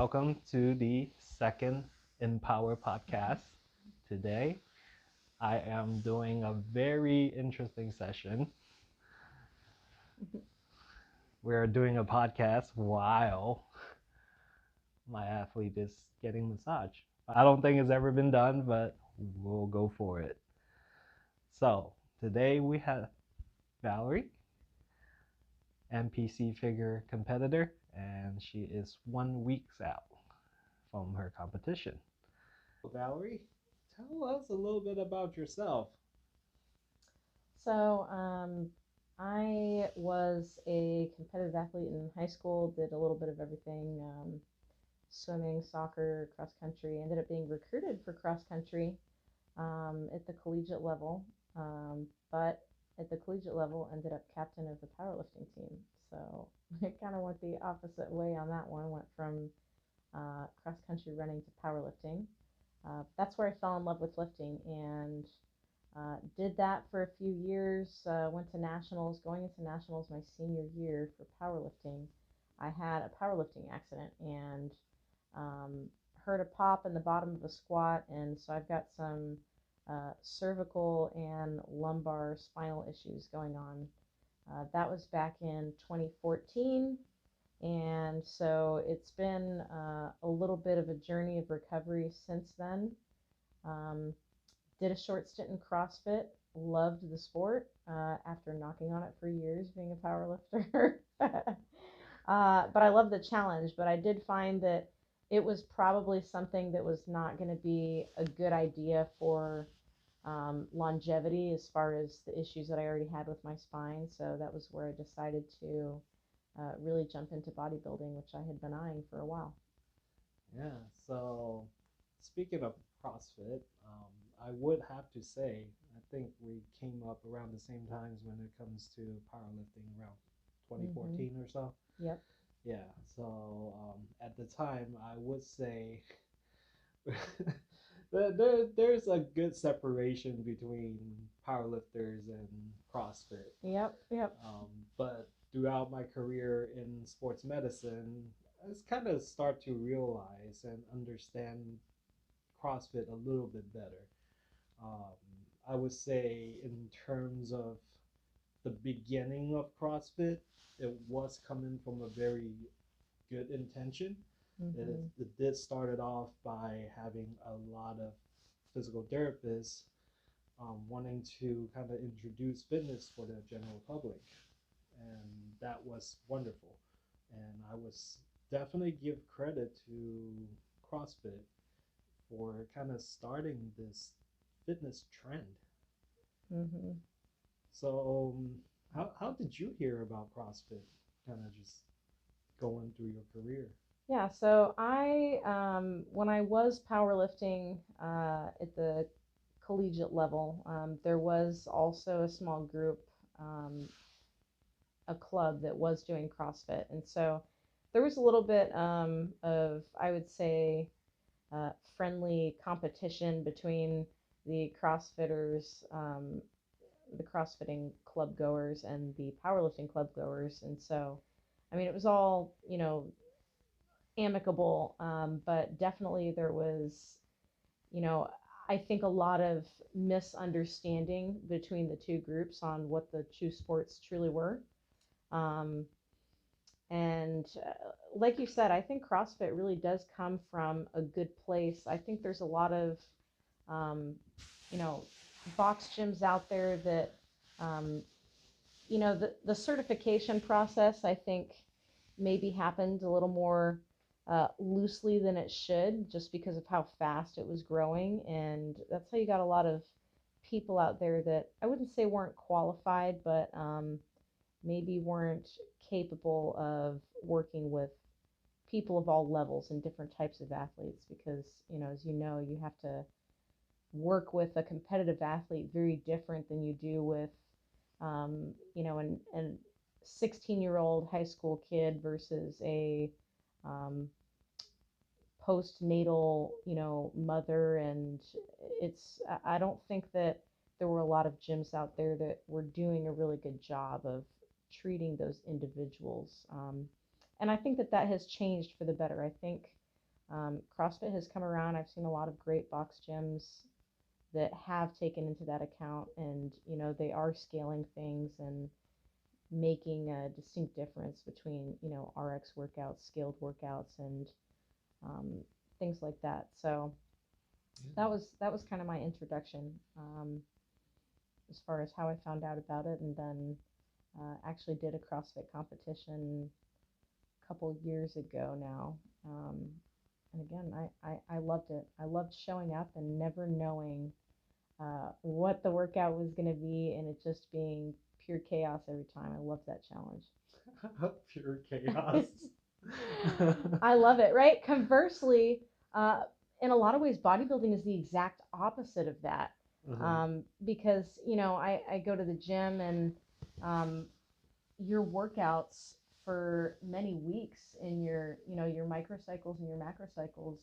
welcome to the second Empowa Podcast. Today, I am doing a very interesting session. We're doing a podcast while my athlete is getting massage. I don't think it's ever been done, but we'll go for it. So, today we have Valerie, NPC Figure competitor, and she is 1 week out from her competition. Valerie, tell us a little bit about yourself. So, I was a competitive athlete in high school, did a little bit of everything, swimming, soccer, cross country, ended up being recruited for cross country at the collegiate level, but at the collegiate level ended up captain of the powerlifting team. So it kind of went the opposite way on that one, went from cross country running to powerlifting. That's where I fell in love with lifting and did that for a few years. Went to nationals. Going into nationals my senior year for powerlifting, I had a powerlifting accident and heard a pop in the bottom of a squat, and so I've got some cervical and lumbar spinal issues going on. That was back in 2014, and so it's been a little bit of a journey of recovery since then. Um, did a short stint in CrossFit, loved the sport after knocking on it for years being a power lifter. But I love the challenge, but I did find that it was probably something that was not going to be a good idea for longevity as far as the issues that I already had with my spine. So that was where I decided to really jump into bodybuilding, which I had been eyeing for a while. Yeah, so speaking of CrossFit, I would have to say, I think we came up around the same times when it comes to powerlifting, around Mm-hmm. 2014 or so. Yep. Yeah, so at the time, I would say there's a good separation between powerlifters and CrossFit. Yep. Yep. Um, but throughout my career in sports medicine, I just kind of start to realize and understand CrossFit a little bit better. Um, I would say, in terms of the beginning of CrossFit, it was coming from a very good intention. It, Mm-hmm. it did started off by having a lot of physical therapists wanting to kind of introduce fitness for the general public, and that was wonderful. And I was definitely give credit to CrossFit for kind of starting this fitness trend. Mm-hmm. So, how did you hear about CrossFit? Kind of just going through your career. Yeah, so when I was powerlifting at the collegiate level, there was also a small group, um, a club that was doing CrossFit. And so there was a little bit of, I would say, friendly competition between the CrossFitters, the CrossFitting club goers, and the powerlifting club goers. And so, I mean, it was all, amicable, but definitely there was, you know, I think a lot of misunderstanding between the two groups on what the two sports truly were. Um, and like you said, I think CrossFit really does come from a good place. I think there's a lot of, um, you know, box gyms out there that, um, the certification process, I think, maybe happened a little more loosely than it should just because of how fast it was growing. And that's how you got a lot of people out there that I wouldn't say weren't qualified, but maybe weren't capable of working with people of all levels and different types of athletes because, as you know, you have to work with a competitive athlete very different than you do with an 16-year-old high school kid versus a um, postnatal, mother. And I don't think that there were a lot of gyms out there that were doing a really good job of treating those individuals. And I think that has changed for the better. I think CrossFit has come around. I've seen a lot of great box gyms that have taken into that account, and they are scaling things and making a distinct difference between RX workouts, scaled workouts, and um, things like that. So that was kind of my introduction, as far as how I found out about it, and then actually did a CrossFit competition a couple years ago now. And again, I loved it. I loved showing up and never knowing what the workout was going to be, and it just being pure chaos every time. I love that challenge. Pure chaos. I love it, right? Conversely, uh, in a lot of ways, bodybuilding is the exact opposite of that. Because, I go to the gym and um, your workouts for many weeks in your microcycles and your macrocycles,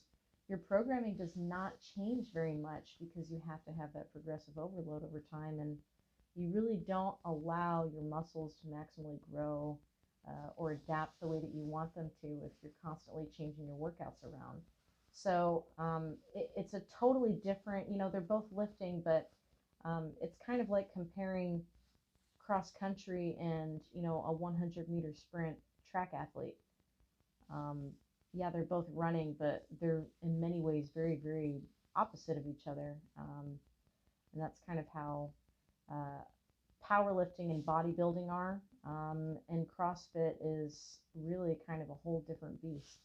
your programming does not change very much because you have to have that progressive overload over time, and you really don't allow your muscles to maximally grow or adapt the way that you want them to if you're constantly changing your workouts around. So it's a totally different, they're both lifting, but it's kind of like comparing cross country and a 100-meter sprint track athlete. um, yeah, they're both running, but they're in many ways very, very opposite of each other. And that's kind of how uh, powerlifting and bodybuilding are. And CrossFit is really kind of a whole different beast.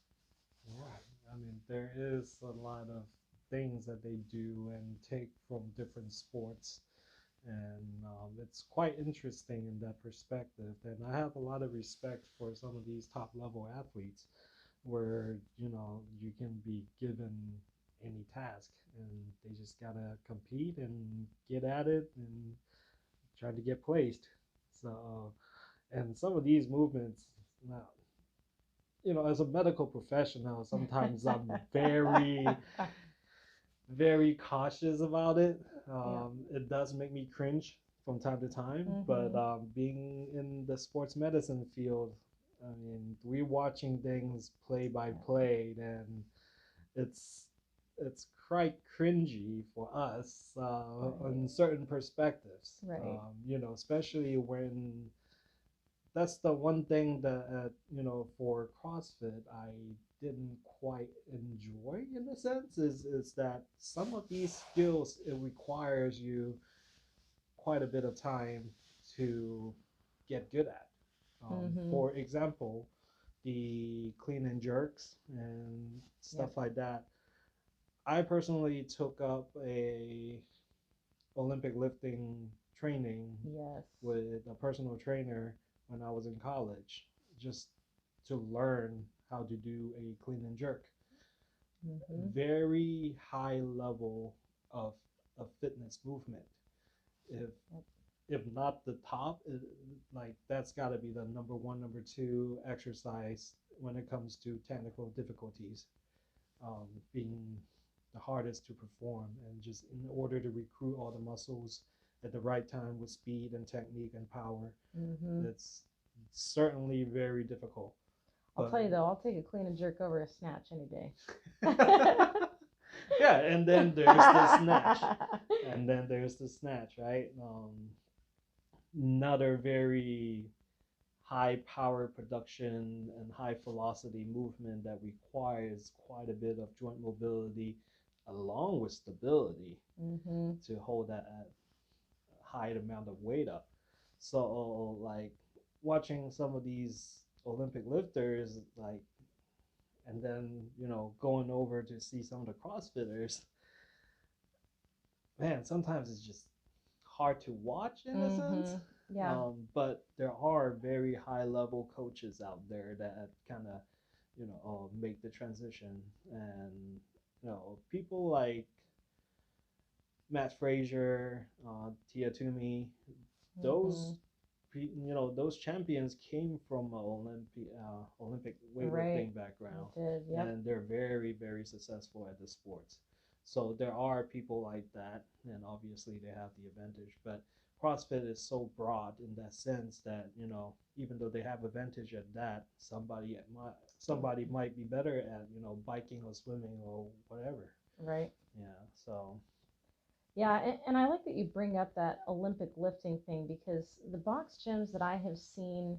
Yeah, I mean, there is a lot of things that they do and take from different sports, and it's quite interesting in that perspective. And I have a lot of respect for some of these top level athletes, where you can be given any task and they just gotta compete and get at it and try to get placed. So, and some of these movements now, as a medical professional, sometimes I'm very cautious about it. Yeah. It does make me cringe from time to time, but Mm-hmm. being in the sports medicine field, I mean, we're watching things play by Yeah. play, and it's it's quite cringy for us Right. on certain perspectives. Right. Especially when that's the one thing that for CrossFit I didn't quite enjoy in a sense is that some of these skills it requires you quite a bit of time to get good at. Mm-hmm. For example, the clean and jerks and stuff Yep. like that. I personally took up a Olympic lifting training Yes. with a personal trainer when I was in college, just to learn how to do a clean and jerk. Mm-hmm. Very high level of fitness movement. If Yep. if not the top, like that's got to be the number one, number two exercise when it comes to technical difficulties, being the hardest to perform, and just in order to recruit all the muscles at the right time with speed and technique and power, Mm-hmm. it's certainly very difficult. I'll tell But you though, I'll take a clean and jerk over a snatch any day. yeah, and then there's the snatch, and then there's the snatch, right? Another very high power production and high velocity movement that requires quite a bit of joint mobility along with stability Mm-hmm. to hold that high amount of weight up. So like watching some of these Olympic lifters, like, and then going over to see some of the CrossFitters, man, sometimes it's just hard to watch in a sense. Mm-hmm. Yeah. But there are very high level coaches out there that kind of make the transition, and people like Matt Frazier, Tia Toomey, Mm-hmm. those those champions came from an Olympic Right. weightlifting background, I did. Yep. and they're very very successful at the sports. So there are people like that, and obviously they have the advantage. But CrossFit is so broad in that sense that, you know, even though they have advantage at that, somebody might be better at, you know, biking or swimming or whatever. Right. Yeah. So. Yeah, and I like that you bring up that Olympic lifting thing because the box gyms that I have seen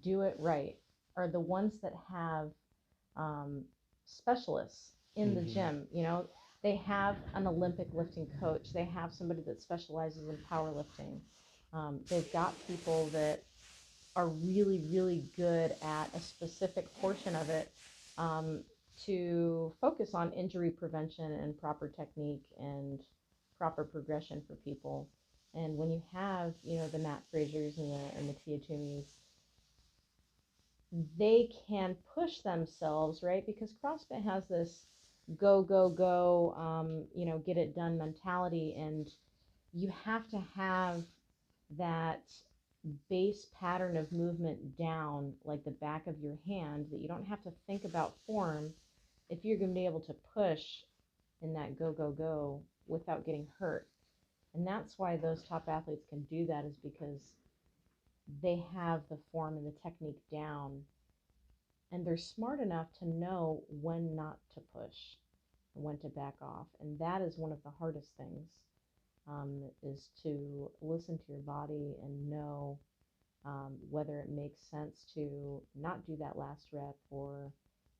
do it right are the ones that have um, specialists in the Mm-hmm. gym. You know, they have an Olympic lifting coach. They have somebody that specializes in powerlifting. They've got people that are really, really good at a specific portion of it um, to focus on injury prevention and proper technique and proper progression for people. And when you have, you know, the Matt Frasers and the Tia Tumis, they can push themselves, right? Because CrossFit has this go, go, go, you know, get it done mentality. And you have to have that base pattern of movement down like the back of your hand that you don't have to think about form if you're going to be able to push in that go, go, go without getting hurt. And that's why those top athletes can do that, is because they have the form and the technique down, and they're smart enough to know when not to push and when to back off. And that is one of the hardest things, is to listen to your body and know whether it makes sense to not do that last rep or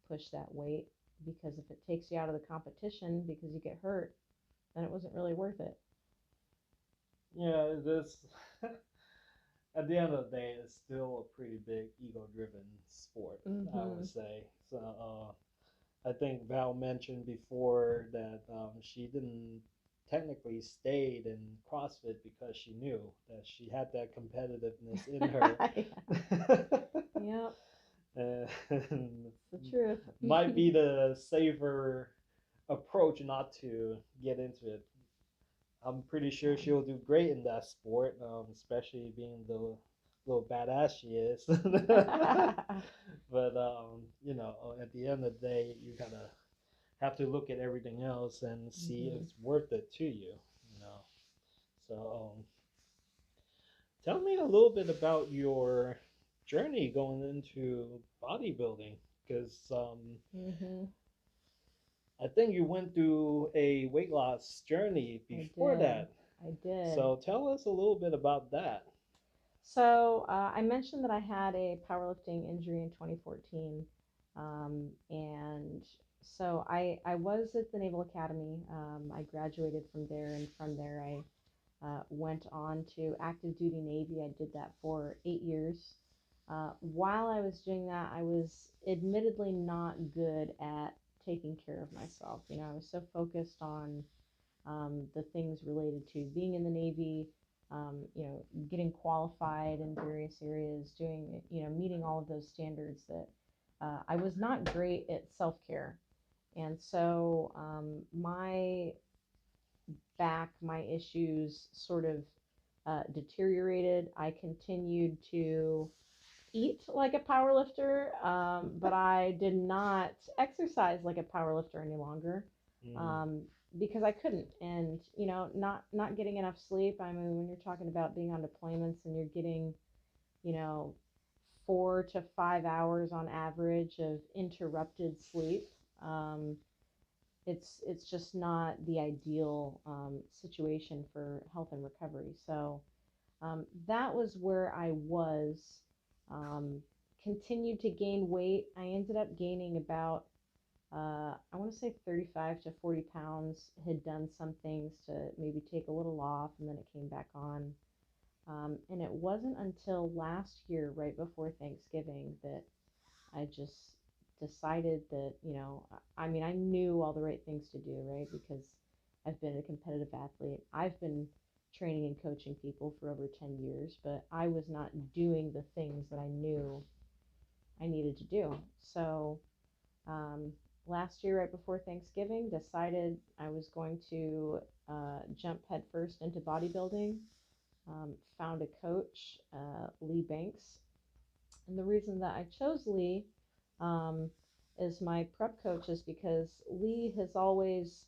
push that weight. Because if it takes you out of the competition because you get hurt, then it wasn't really worth it. Yeah, this at the end of the day, it's still a pretty big ego-driven sport, I Mm-hmm. would say. So I think Val mentioned before that she didn't technically stayed in CrossFit because she knew that she had that competitiveness in her. Yep, And it's the truth. might be the safer approach not to get into it. I'm pretty sure she'll do great in that sport, especially being the little badass she is. But you know, at the end of the day, you gotta have to look at everything else and see if Mm-hmm. it's worth it to you. You know, so tell me a little bit about your journey going into bodybuilding, because Mm-hmm. I think you went through a weight loss journey I before did. that. I did. So tell us a little bit about that. So I mentioned that I had a powerlifting injury in 2014. And so I was at the Naval Academy. I graduated from there, and from there I went on to active duty Navy. I did that for 8 years. While I was doing that, I was admittedly not good at taking care of myself. You know, I was so focused on the things related to being in the Navy, you know, getting qualified in various areas, doing, you know, meeting all of those standards, that I was not great at self care. And so my back, my issues sort of deteriorated. I continued to eat like a power lifter, but I did not exercise like a power lifter any longer, Mm, um, because I couldn't. And you know, not getting enough sleep. I mean, when you're talking about being on deployments and you're getting, you know, 4 to 5 hours on average of interrupted sleep, um, it's just not the ideal situation for health and recovery. So that was where I was. Um, Continued to gain weight. I ended up gaining about, I want to say 35 to 40 pounds. Had done some things to maybe take a little off, and then it came back on. And it wasn't until last year, right before Thanksgiving, that I just decided that, you know, I mean, I knew all the right things to do, right? Because I've been a competitive athlete. I've been training and coaching people for over 10 years, but I was not doing the things that I knew I needed to do. So um, last year, right before Thanksgiving, decided I was going to jump headfirst into bodybuilding. Found a coach, Lee Banks. And the reason that I chose Lee um, as my prep coach is because Lee has always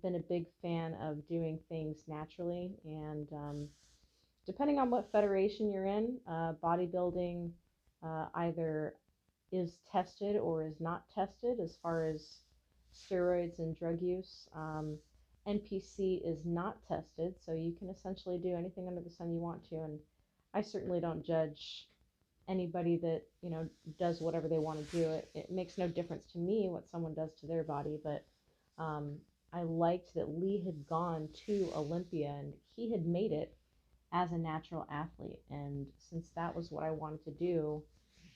been a big fan of doing things naturally, and depending on what federation you're in, bodybuilding either is tested or is not tested as far as steroids and drug use. NPC is not tested, so you can essentially do anything under the sun you want to. And I certainly don't judge anybody that does whatever they want to do. It makes no difference to me what someone does to their body, but um, I liked that Lee had gone to Olympia and he had made it as a natural athlete. And since that was what I wanted to do,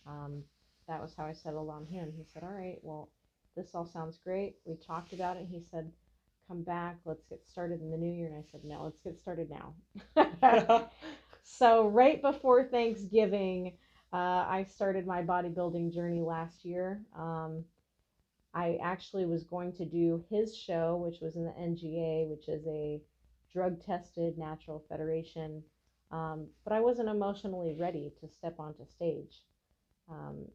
um, that was how I settled on him. He said, all right, well, this all sounds great. We talked about it. He said, come back. Let's get started in the new year. And I said, no, let's get started now. So right before Thanksgiving, I started my bodybuilding journey last year. I actually was going to do his show, which was in the NGA, which is a drug tested natural federation. But I wasn't emotionally ready to step onto stage.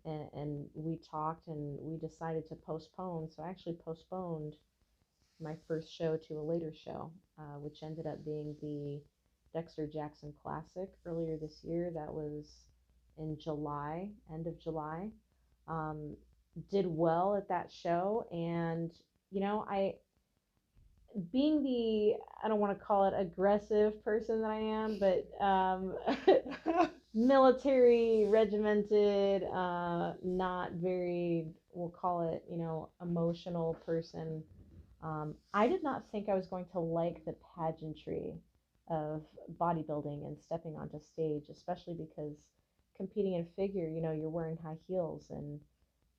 And we talked and we decided to postpone. So I actually postponed my first show to a later show, which ended up being the Dexter Jackson Classic earlier this year. That was in July, end of July. Did well at that show, and I being the I don't want to call it aggressive person that I am, but military regimented, not very, we'll call it, emotional person. I did not think I was going to like the pageantry of bodybuilding and stepping onto stage, especially because competing in figure, you're wearing high heels and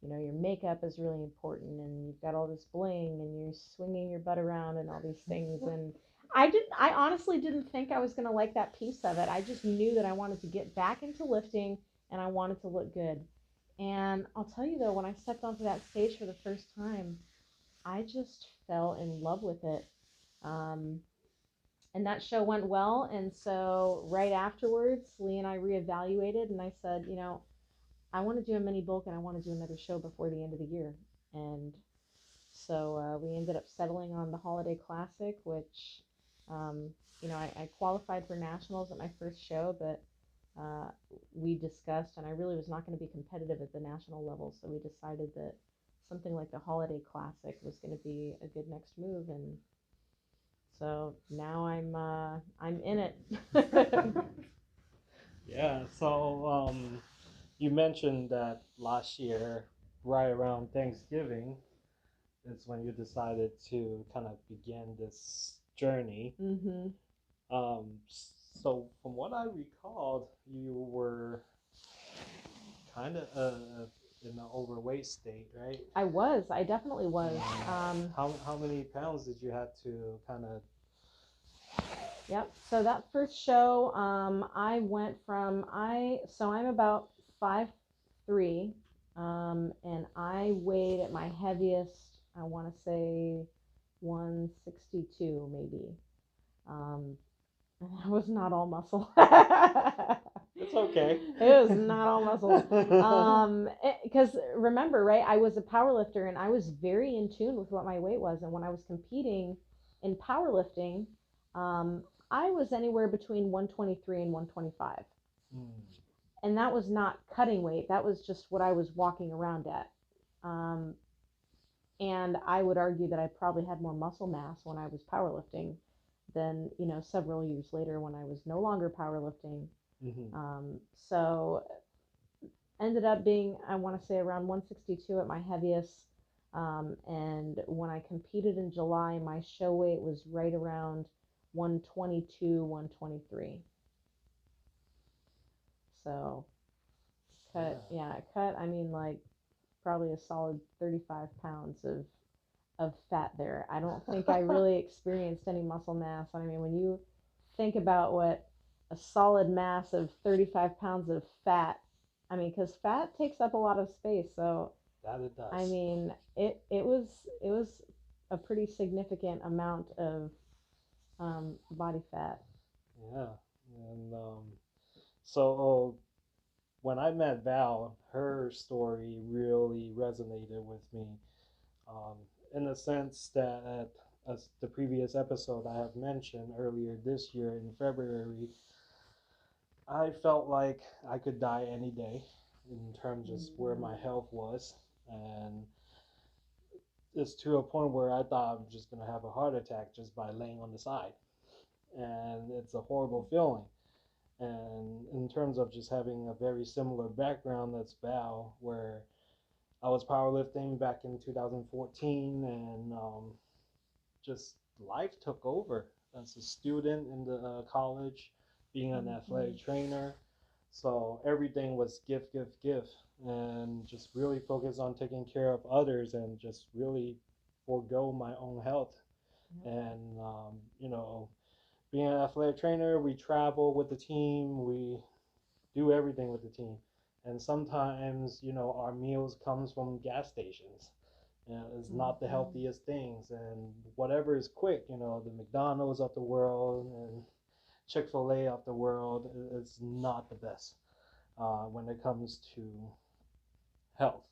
your makeup is really important and you've got all this bling and you're swinging your butt around and all these things. And I honestly didn't think I was going to like that piece of it. I just knew that I wanted to get back into lifting and I wanted to look good. And I'll tell you though, when I stepped onto that stage for the first time, I just fell in love with it. Um, and that show went well. And so right afterwards, Lee and I reevaluated and I said, I want to do a mini bulk and I want to do another show before the end of the year. And so we ended up settling on the Holiday Classic, which, um, I qualified for nationals at my first show, but we discussed, and I really was not going to be competitive at the national level. So we decided that something like the Holiday Classic was going to be a good next move. And so now I'm in it. Yeah. So you mentioned that last year, right around Thanksgiving, is when you decided to kind of begin this journey. Mm-hmm. So from what I recalled, you were kind of in an overweight state, right? I definitely was. How many pounds did you have to kind of? Yep. So that first show, I went from I'm about 5'3", and I weighed at my heaviest, I want to say 162 maybe. And that was not all muscle. It's okay. It was not all muscle. Because remember, right? I was a power lifter, and I was very in tune with what my weight was. And when I was competing in powerlifting, um, I was anywhere between 123 and 125. And that was not cutting weight. That was just what I was walking around at. Um, and I would argue that I probably had more muscle mass when I was powerlifting than, several years later when I was no longer powerlifting. So ended up being, I want to say, around 162 at my heaviest. And when I competed in July, my show weight was right around 122, 123. So cut, I mean, like probably a solid 35 pounds of fat there. I don't think I really experienced any muscle mass. I mean, when you think about what a solid mass of 35 pounds of fat, I mean, because fat takes up a lot of space. So that it does. I mean, it was a pretty significant amount of body fat. Yeah, and so when I met Val, her story really resonated with me, in the sense that, as the previous episode I have mentioned earlier this year in February, I felt like I could die any day in terms of where Mm-hmm. my health was. And it's to a point where I thought I'm just going to have a heart attack just by laying on the side. And it's a horrible feeling. And in terms of just having a very similar background, that's Val, where I was powerlifting back in 2014, and just life took over as a student in the college, being an Mm-hmm. athletic trainer. So everything was give, give, give, and just really focus on taking care of others and just really forego my own health. Yep. And, being an athletic trainer, we travel with the team, we do everything with the team. And sometimes, our meals comes from gas stations. It's not the Mm-hmm. healthiest things, and whatever is quick, the McDonald's of the world and Chick-fil-A of the world is not the best when it comes to health.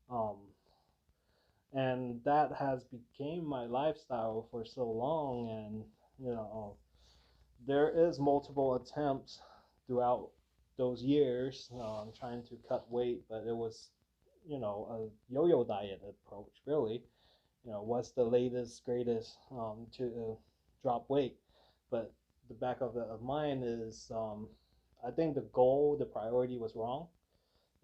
Um, and that has became my lifestyle for so long, and there is multiple attempts throughout those years trying to cut weight, but it was a yo-yo diet approach, really. What's the latest, greatest to drop weight. But the back of mine is, I think the goal, the priority was wrong.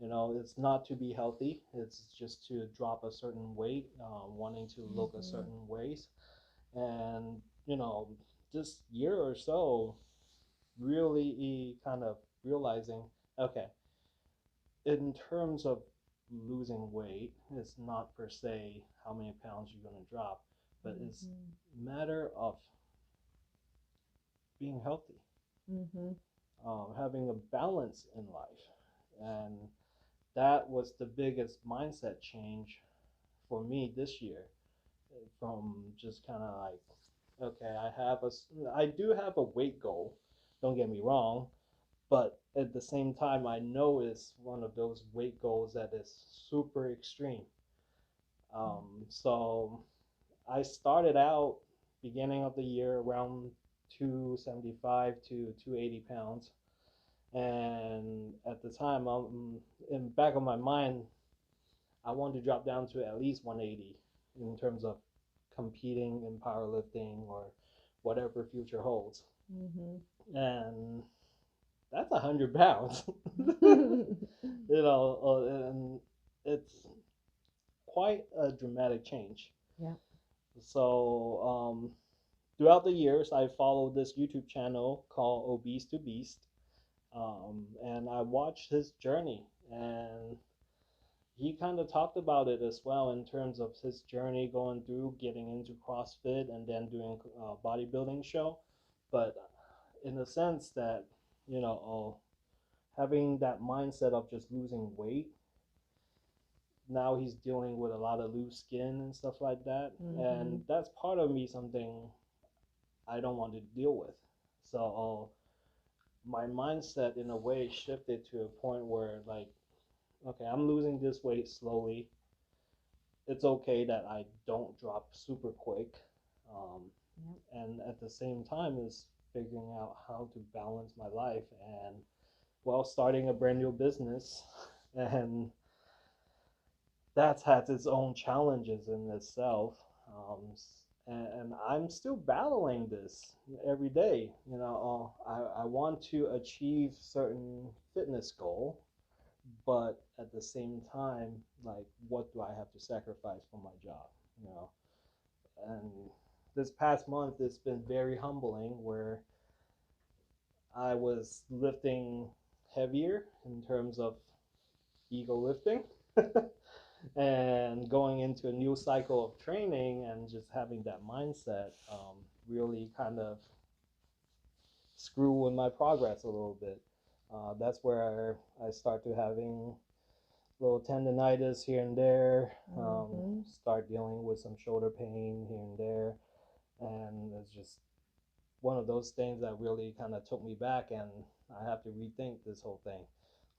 It's not to be healthy. It's just to drop a certain weight, wanting to look a Mm-hmm. certain ways. And, this year or so, really kind of realizing, okay, in terms of losing weight, it's not per se how many pounds you're going to drop, but it's Mm-hmm. a matter of being healthy, Mm-hmm. having a balance in life. And that was the biggest mindset change for me this year, from just kind of like, okay, I do have a weight goal, don't get me wrong, but at the same time, I know it's one of those weight goals that is super extreme. So I started out beginning of the year around 275 to 280 pounds. And at the time, in the back of my mind, I wanted to drop down to at least 180 in terms of competing in powerlifting or whatever future holds. Mm-hmm. And that's 100 pounds. And it's quite a dramatic change. Yeah. So throughout the years, I followed this YouTube channel called Obese to Beast, and I watched his journey, and he kind of talked about it as well in terms of his journey going through getting into CrossFit and then doing a bodybuilding show, but in the sense that having that mindset of just losing weight, now he's dealing with a lot of loose skin and stuff like that, Mm-hmm. and that's part of me something I don't want to deal with. So my mindset in a way shifted to a point where, like, okay, I'm losing this weight slowly. It's okay that I don't drop super quick, um, Yep. and at the same time is figuring out how to balance my life, and well, starting a brand new business, and that's had its own challenges in itself. And I'm still battling this every day. I want to achieve certain fitness goal, but at the same time, like, what do I have to sacrifice for my job? You know, and this past month, it's been very humbling where I was lifting heavier in terms of ego lifting. And going into a new cycle of training and just having that mindset really kind of screw with my progress a little bit. That's where I start to having little tendonitis here and there, Mm-hmm. start dealing with some shoulder pain here and there, and it's just one of those things that really kind of took me back, and I have to rethink this whole thing.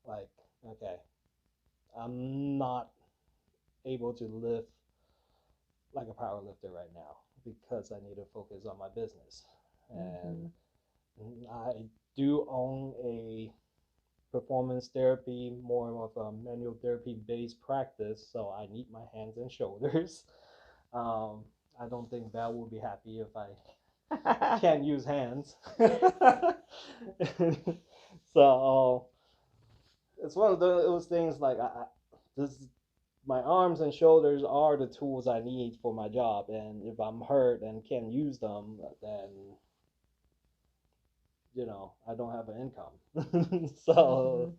Like, okay, I'm not able to lift like a power lifter right now because I need to focus on my business. And Mm-hmm. I do own a Performance Therapy, more of a manual therapy based practice, so I need my hands and shoulders. I don't think Val will be happy if I can't use hands. So it's one of those things like this. My arms and shoulders are the tools I need for my job, and if I'm hurt and can't use them, then I don't have an income. So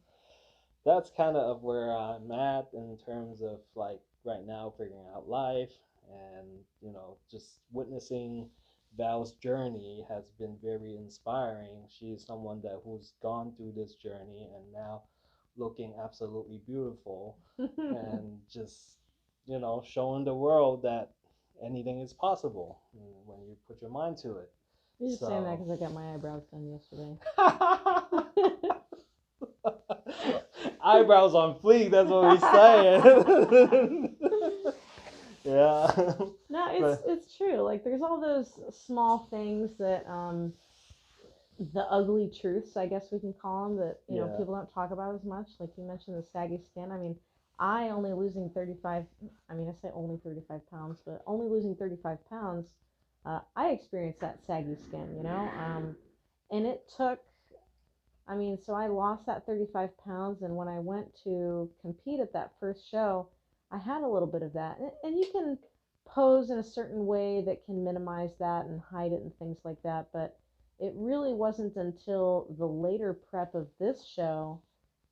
that's kind of where I'm at in terms of like right now figuring out life, and just witnessing Val's journey has been very inspiring. She's someone who's gone through this journey and now looking absolutely beautiful and just showing the world that anything is possible when you put your mind to it. You're just saying that because I got my eyebrows done yesterday. Eyebrows on fleek, that's what we're saying. Yeah. No, it's true. Like there's all those small things that the ugly truths, I guess we can call them, that people don't talk about as much. Like you mentioned, the saggy skin. I mean, I only losing 35. I mean, I say only 35 pounds, but only losing 35 pounds. I experienced that saggy skin, and it took. I mean, so I lost that 35 pounds, and when I went to compete at that first show, I had a little bit of that. And you can pose in a certain way that can minimize that and hide it and things like that, but it really wasn't until the later prep of this show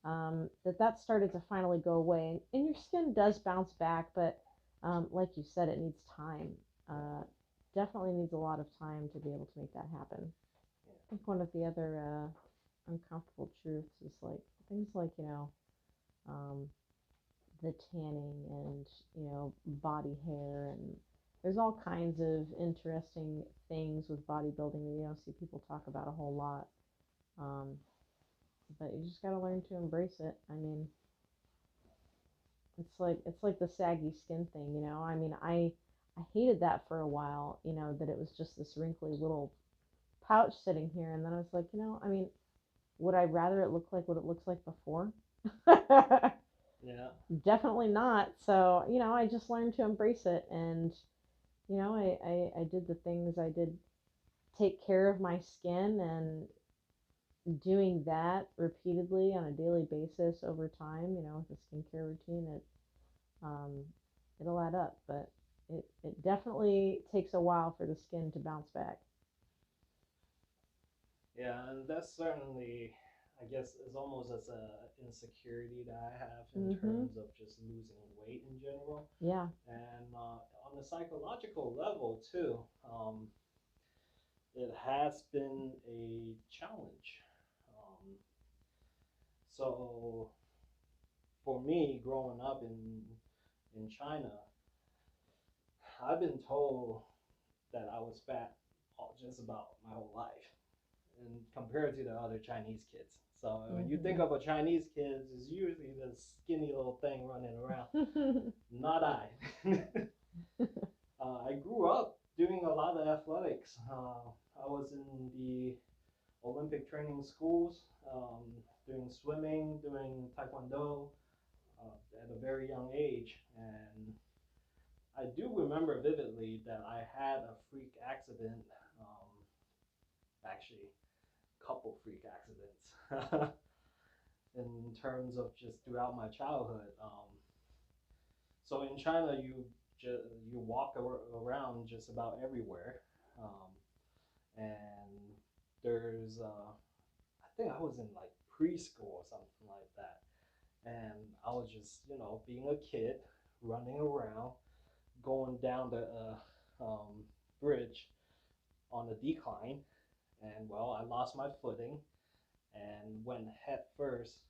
that started to finally go away. And your skin does bounce back, but like you said, it needs time. Definitely needs a lot of time to be able to make that happen. I think one of the other uncomfortable truths is like things like um, the tanning and body hair, and there's all kinds of interesting things with bodybuilding that you don't see people talk about a whole lot, but you just got to learn to embrace it. I mean, it's like the saggy skin thing, I mean, I hated that for a while, that it was just this wrinkly little pouch sitting here, and then I was like, I mean, would I rather it look like what it looks like before? Yeah. Definitely not. So, I just learned to embrace it. And, I did the things I did, take care of my skin, and doing that repeatedly on a daily basis over time, with a skincare routine, um, it'll add up. But it definitely takes a while for the skin to bounce back. Yeah, and that's certainly, I guess, is almost as a insecurity that I have in terms of just losing weight in general. Yeah. And on a psychological level too, it has been a challenge. So for me, growing up in China, I've been told that I was fat just about my whole life, and compared to the other Chinese kids. So when you think of a Chinese kid, it's usually this skinny little thing running around. Not I. I grew up doing a lot of athletics. I was in the Olympic training schools, doing swimming, doing taekwondo at a very young age. And I do remember vividly that I had a freak accident, actually, a couple freak accidents in terms of just throughout my childhood. So in China, you walk around just about everywhere, and there's I think I was in like preschool or something like that, and I was just being a kid running around, going down the bridge on a decline, and well, I lost my footing and went head first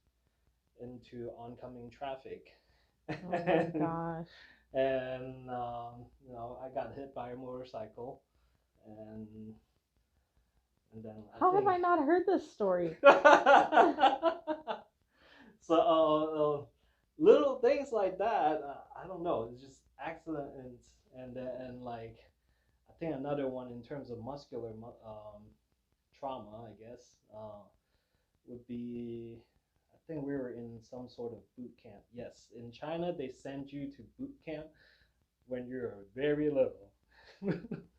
into oncoming traffic. Oh my gosh. And I got hit by a motorcycle, and then How have I not heard this story? So little things like that, I don't know, it's just accidents. And like I think another one in terms of muscular trauma, I guess, would be, I think we were in some sort of boot camp. Yes, in China they send you to boot camp when you're very little.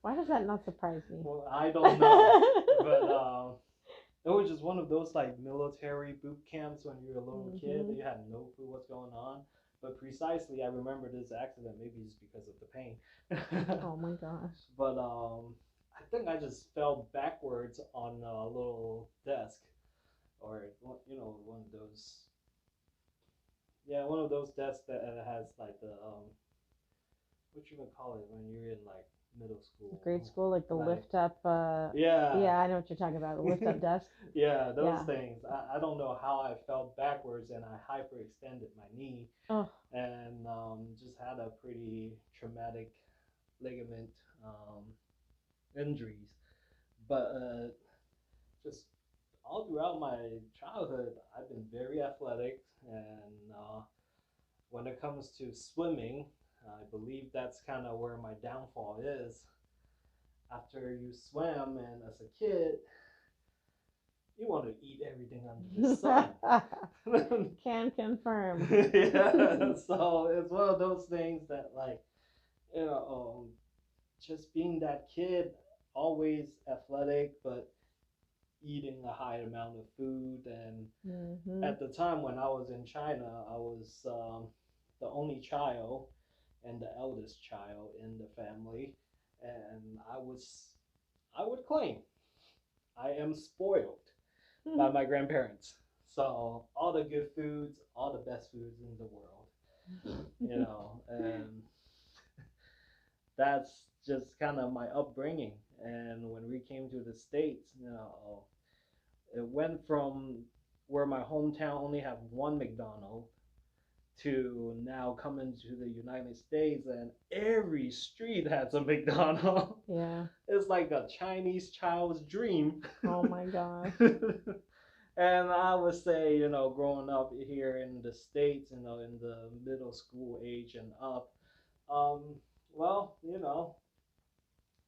Why does that not surprise me? Well, I don't know, but it was just one of those like military boot camps when you were a little kid. You had no clue what's going on. But precisely, I remember this accident. Maybe it's because of the pain. Oh my gosh. But I think I just fell backwards on a little desk, or one of those. Yeah, one of those desks that has like the what you gonna call it when you're in like middle school, Grade school, like the like, lift up. Yeah. Yeah, I know what you're talking about. The lift up desk. Yeah, those Yeah. things. I don't know how I fell backwards and I hyperextended my knee, Oh. and just had a pretty traumatic ligament injuries. But just all throughout my childhood, I've been very athletic, and when it comes to swimming, I believe that's kind of where my downfall is. After you swim, and as a kid, you want to eat everything under the sun. Can confirm. Yeah, so it's one of those things that, like, just being that kid, always athletic, but eating a high amount of food. And at the time when I was in China, I was the only child and the eldest child in the family, and I would claim I am spoiled by my grandparents. So all the good foods, all the best foods in the world, and that's just kind of my upbringing. And when we came to the States, it went from where my hometown only had one McDonald's to now coming to the United States and every street has a McDonald's. Yeah. It's like a Chinese child's dream. Oh my gosh. And I would say, growing up here in the States, in the middle school age and up, well,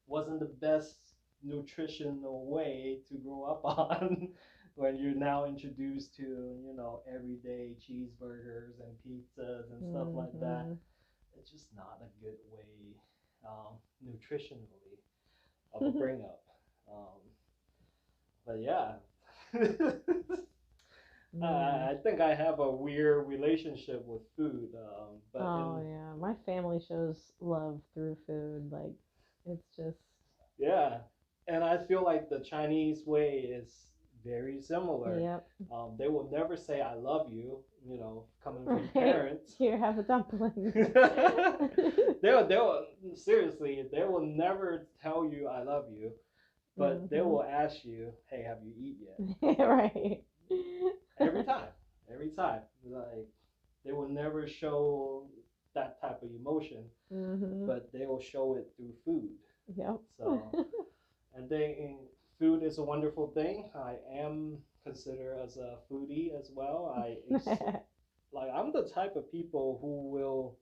wasn't the best nutritional way to grow up on. When you're now introduced to, everyday cheeseburgers and pizzas and stuff like that, it's just not a good way, nutritionally, of a bring up. But yeah, I think I have a weird relationship with food. But yeah, my family shows love through food. Like, it's just. Yeah, and I feel like the Chinese way is very similar. Yep. They will never say "I love you," coming from parents. Here, have a dumpling. They'll seriously, they will never tell you "I love you," but they will ask you, "Hey, have you eaten yet?" Right. Every time. Like, they will never show that type of emotion, but they will show it through food. Yep. So, and then food is a wonderful thing. I am considered as a foodie as well. I'm the type of people who will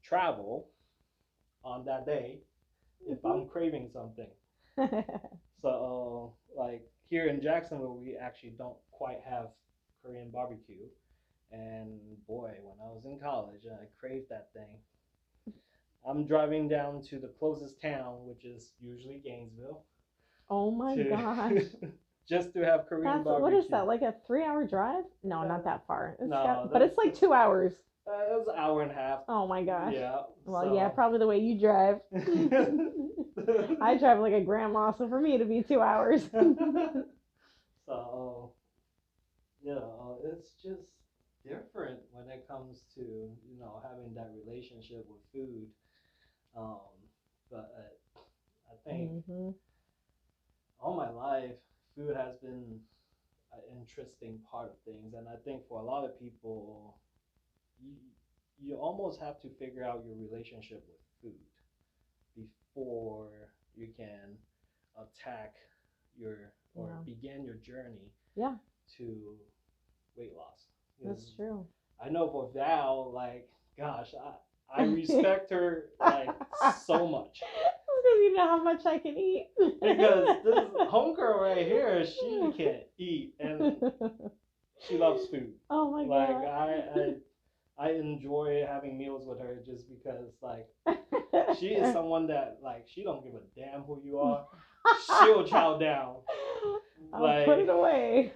travel on that day if I'm craving something. So, like here in Jacksonville, we actually don't quite have Korean barbecue. And boy, when I was in college, I craved that thing. I'm driving down to the closest town, which is usually Gainesville. Oh my gosh. Just to have Korean barbecue. What is that, like a 3-hour drive? No, not that far. No, but it's like 2 hours. It was an hour and a half. Oh my gosh. Yeah. Well, yeah, probably the way you drive. I drive like a grandma, so for me it'd be 2 hours. So, it's just different when it comes to, having that relationship with food. But I think all my life, food has been an interesting part of things. And I think for a lot of people, you almost have to figure out your relationship with food before you can attack begin your journey to weight loss. That's true. I know for Val, like, gosh, I respect her like so much. Because you know how much I can eat. Because this homegirl right here, she can't eat. And She loves food. Oh my Like god. I enjoy having meals with her just because like she is someone that like she don't give a damn who you are. She'll chow down. I'll put it Like away.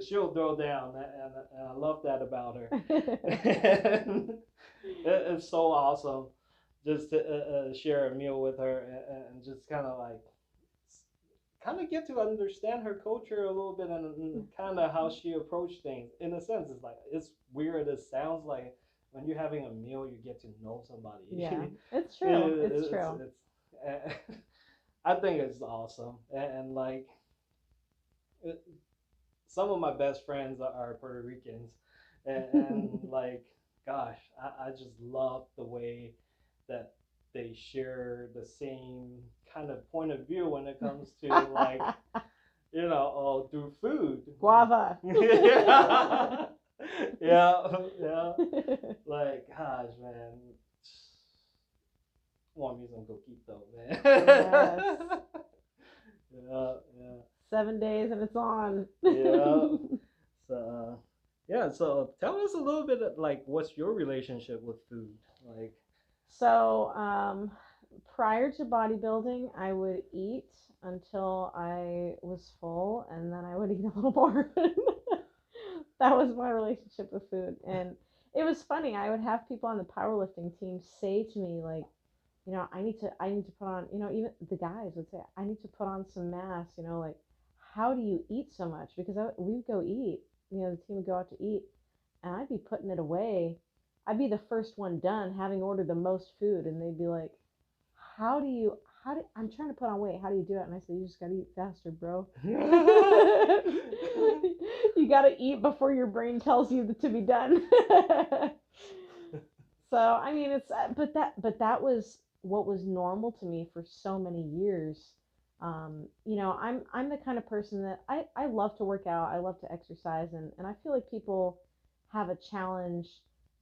she'll throw down, and I love that about her. And it's so awesome just to share a meal with her, and just kind of get to understand her culture a little bit, and kind of how she approached things. In a sense, it's like it's weird. It sounds like when you're having a meal, you get to know somebody. Yeah, it's true. It's it's, true. it's I think it's awesome, and like it, some of my best friends are Puerto Ricans, and like, gosh, I just love the way that they share the same kind of point of view when it comes to like, oh, through food. Guava. Yeah, yeah. Like, gosh, man, want me some coquito, man. Yes. Yeah, yeah. 7 days and it's on. Yeah. So, yeah. So, tell us a little bit of, like, what's your relationship with food? Like, So, prior to bodybuilding, I would eat until I was full, and then I would eat a little more. That was my relationship with food, and it was funny. I would have people on the powerlifting team say to me, like, I need to put on, even the guys would say, I need to put on some mass, like, how do you eat so much? Because we'd go eat, the team would go out to eat, and I'd be putting it away. I'd be the first one done, having ordered the most food, and they'd be like, I'm trying to put on weight. How do you do it? And I said, you just gotta eat faster, bro. You gotta eat before your brain tells you to be done. So I mean, but that was what was normal to me for so many years. I'm the kind of person that I love to work out. I love to exercise, and I feel like people have a challenge.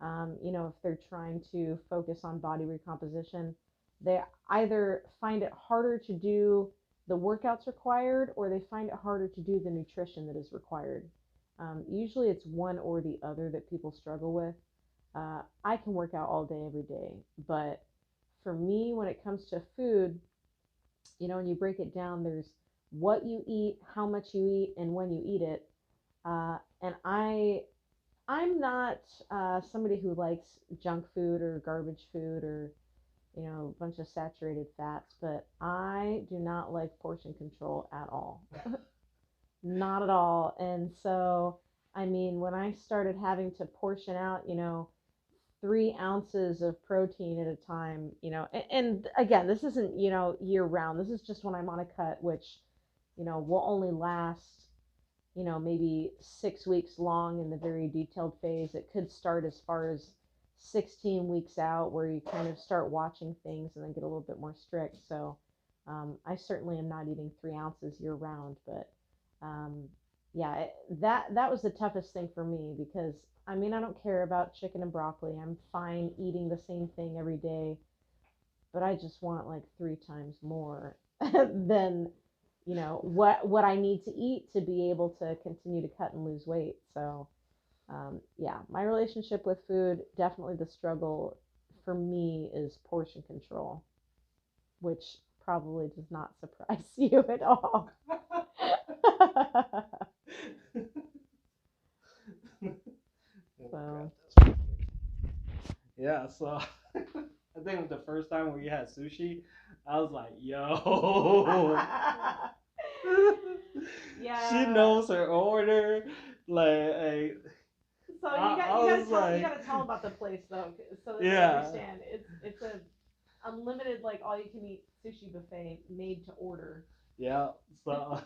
If they're trying to focus on body recomposition, they either find it harder to do the workouts required, or they find it harder to do the nutrition that is required. Usually, it's one or the other that people struggle with. I can work out all day, every day. But for me, when it comes to food, when you break it down, there's what you eat, how much you eat, and when you eat it. And I'm not somebody who likes junk food or garbage food or a bunch of saturated fats, but I do not like portion control at all. Not at all. And so, I mean, when I started having to portion out, 3 ounces of protein at a time, and again, this isn't, year round. This is just when I'm on a cut, which, will only last, maybe 6 weeks long in the very detailed phase. It could start as far as 16 weeks out, where you kind of start watching things and then get a little bit more strict. So I certainly am not eating 3 ounces year round, but yeah, that was the toughest thing for me, because I mean, I don't care about chicken and broccoli. I'm fine eating the same thing every day, but I just want like 3 times more than what I need to eat to be able to continue to cut and lose weight. So yeah, my relationship with food, definitely the struggle for me is portion control, which probably does not surprise you at all. So yeah. So, I think the first time we had sushi, I was like, yo. She yeah. knows her order. Like, So you gotta tell them about the place though, so that they yeah, understand. It's a unlimited, like, all you can eat sushi buffet made to order. yeah. So,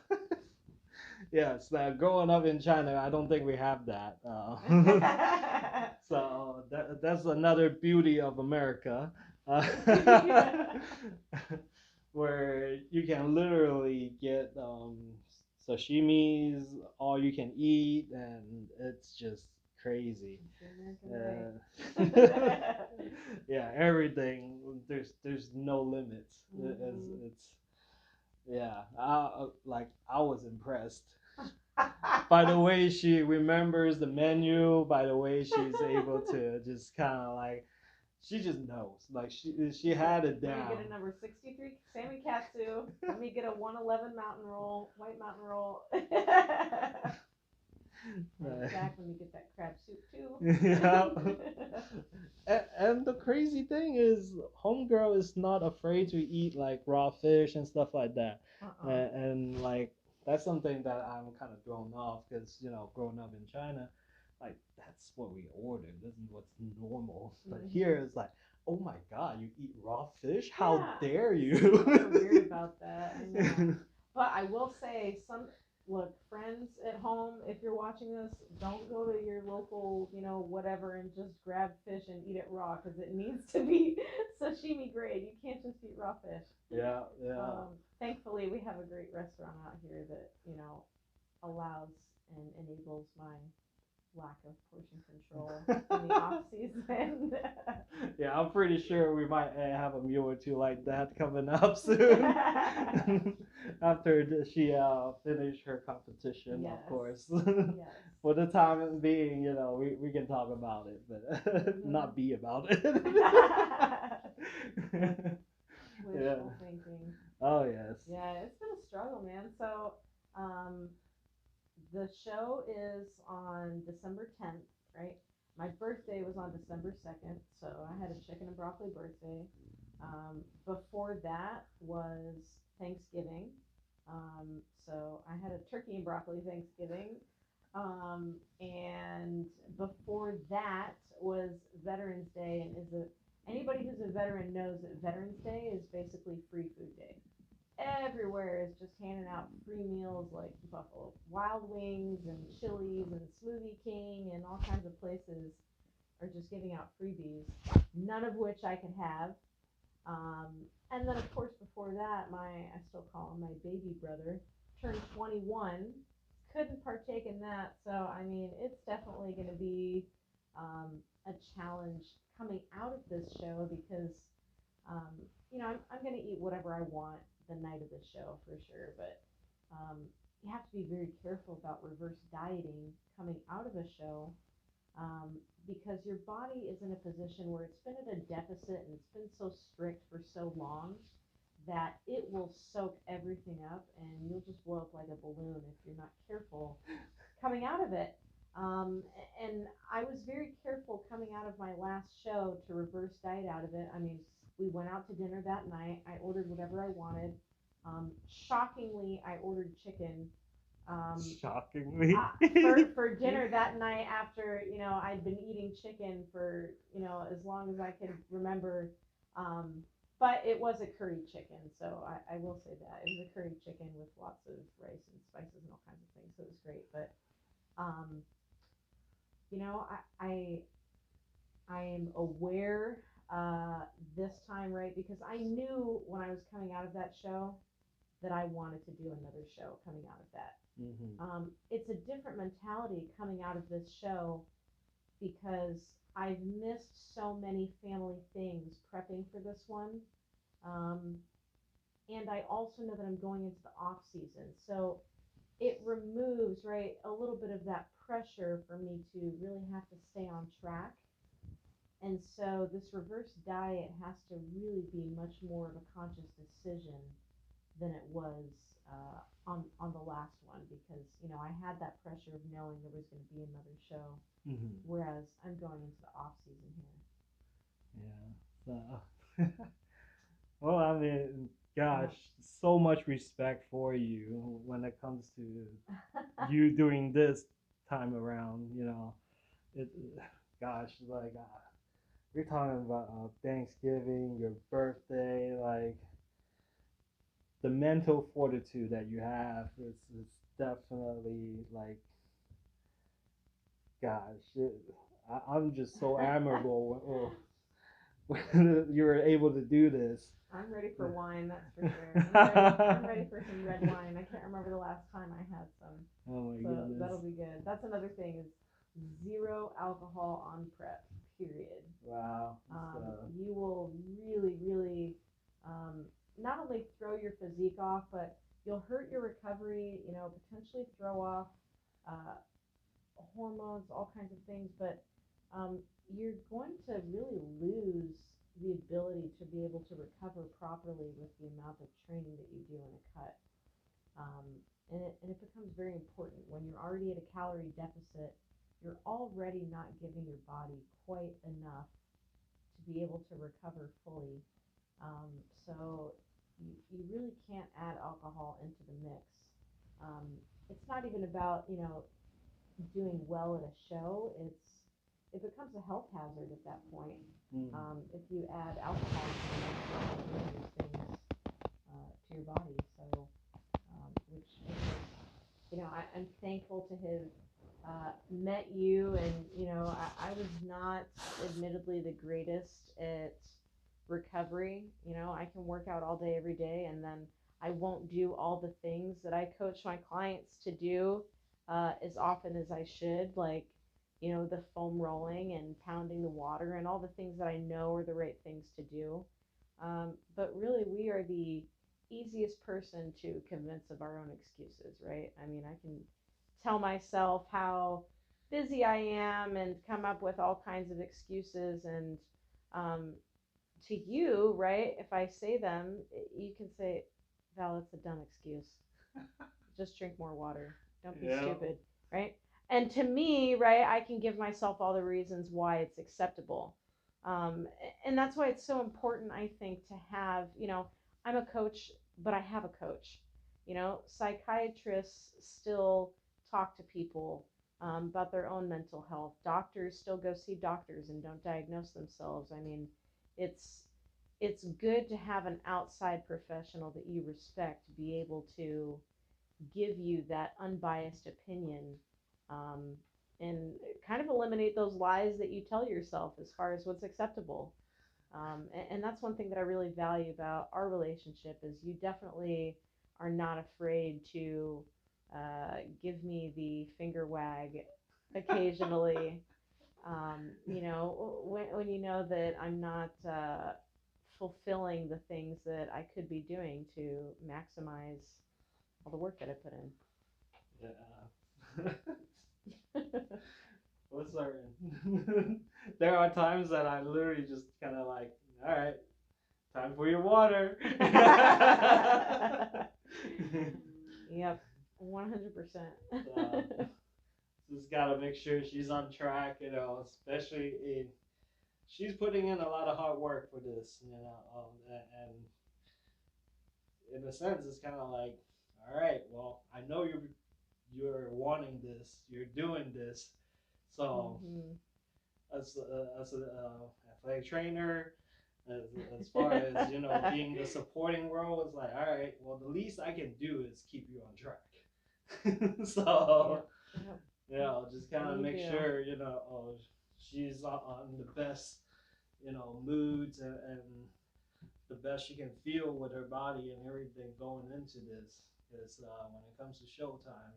yeah. So growing up in China, I don't think we have that. So that's another beauty of America, where you can literally get sashimis, all you can eat, and it's just crazy. Yeah, everything. There's no limits. Mm-hmm. It's yeah. Like I was impressed. By the way she remembers the menu, by the way she's able to just kind of like, she just knows. Like she had it Let me down. get a number 63 salmon katsu. Let me get a 111 mountain roll, white mountain roll. And Jack, let me get that crab soup too. Yeah. And the crazy thing is, homegirl is not afraid to eat like raw fish and stuff like that. And like that's something that I'm kind of thrown off because growing up in China, like that's what we ordered. This is what's normal. But here it's like, oh my god, you eat raw fish? How dare you? People are weird about that. I know. But I will say, look, friends at home, if you're watching this, don't go to your local, whatever, and just grab fish and eat it raw, because it needs to be sashimi grade. You can't just eat raw fish. Yeah. Thankfully, we have a great restaurant out here that, allows and enables my lack of portion control in the off season. Yeah, I'm pretty sure we might have a meal or two like that coming up soon. After she finished her competition, Yes. of course. Yes. For the time being, we can talk about it, but not be about it. Wishful thinking. Oh yes. Yeah, it's been a struggle, man. So, the show is on December 10th, right? My birthday was on December 2nd, so I had a chicken and broccoli birthday. Before that was Thanksgiving. So I had a turkey and broccoli Thanksgiving. And before that was Veterans Day, and anybody who's a veteran knows that Veterans Day is basically free food day. Everywhere is just handing out free meals, like Buffalo Wild Wings and Chili's and Smoothie King, and all kinds of places are just giving out freebies, none of which I could have. And then, of course, before that, I still call him my baby brother, turned 21, couldn't partake in that. So, I mean, it's definitely going to be a challenge coming out of this show because, I'm going to eat whatever I want the night of the show for sure. But you have to be very careful about reverse dieting coming out of a show. Because your body is in a position where it's been at a deficit and it's been so strict for so long that it will soak everything up and you'll just blow up like a balloon if you're not careful coming out of it. And I was very careful coming out of my last show to reverse diet out of it. I mean, we went out to dinner that night. I ordered whatever I wanted. Shockingly, I ordered chicken. Shockingly. For dinner that night after, I'd been eating chicken for, as long as I could remember. But it was a curry chicken, so I will say that. It was a curry chicken with lots of rice and spices and all kinds of things, so it was great. But, I am aware this time, right, because I knew when I was coming out of that show that I wanted to do another show coming out of that. Mm-hmm. It's a different mentality coming out of this show because I've missed so many family things prepping for this one. And I also know that I'm going into the off season. So it removes, right, a little bit of that pressure for me to really have to stay on track. And so this reverse diet has to really be much more of a conscious decision than it was on the last one because, I had that pressure of knowing there was going to be another show, whereas I'm going into the off season here. Yeah. So, well, I mean, gosh, so much respect for you when it comes to you doing this time around. Gosh, like we're talking about Thanksgiving, your birthday, like the mental fortitude that you have is definitely like, gosh, I'm just so admirable when you're able to do this. I'm ready for wine, that's for sure. I'm ready for some red wine. I can't remember the last time I had some. Oh my so goodness. That'll be good. That's another thing is 0 alcohol on prep, period. Wow. You will really, really not only throw your physique off, but you'll hurt your recovery, potentially throw off uh, hormones, all kinds of things, but you're going to really lose the ability to be able to recover properly with the amount of training that you do in a cut. Um, and it becomes very important when you're already at a calorie deficit. You're already not giving your body quite enough to be able to recover fully. So you really can't add alcohol into the mix. Um, it's not even about doing well at a show. It becomes a health hazard at that point. If you add alcohol to the mix, you're doing these things to your body. So, which I'm thankful to have met you, and I was not admittedly the greatest at recovery. I can work out all day every day, and then I won't do all the things that I coach my clients to do as often as I should, like the foam rolling and pounding the water and all the things that I know are the right things to do. But really, we are the easiest person to convince of our own excuses, right? I mean, I can tell myself how busy I am and come up with all kinds of excuses. And um, to you, right, if I say them, you can say, Val, it's a dumb excuse. Just drink more water. Don't be stupid, right? And to me, right, I can give myself all the reasons why it's acceptable. Um, and that's why it's so important, I think, to have, I'm a coach, but I have a coach. Psychiatrists still talk to people about their own mental health. Doctors still go see doctors and don't diagnose themselves. I mean, it's it's good to have an outside professional that you respect to be able to give you that unbiased opinion, um, and kind of eliminate those lies that you tell yourself as far as what's acceptable. And that's one thing that I really value about our relationship is you definitely are not afraid to give me the finger wag occasionally. When you know that I'm not fulfilling the things that I could be doing to maximize all the work that I put Yeah. Well, certain. There are times that I literally just kind of like, all right, time for your water. Yep, 100%. Just gotta make sure she's on track, especially she's putting in a lot of hard work for this, and in a sense, it's kind of like, all right, well, I know you're wanting this, you're doing this, so as a athletic trainer, as, as far as being the supporting role, it's like, all right, well, the least I can do is keep you on track. So just kind of make sure she's on the best moods, and the best she can feel with her body and everything going into this. Because when it comes to showtime,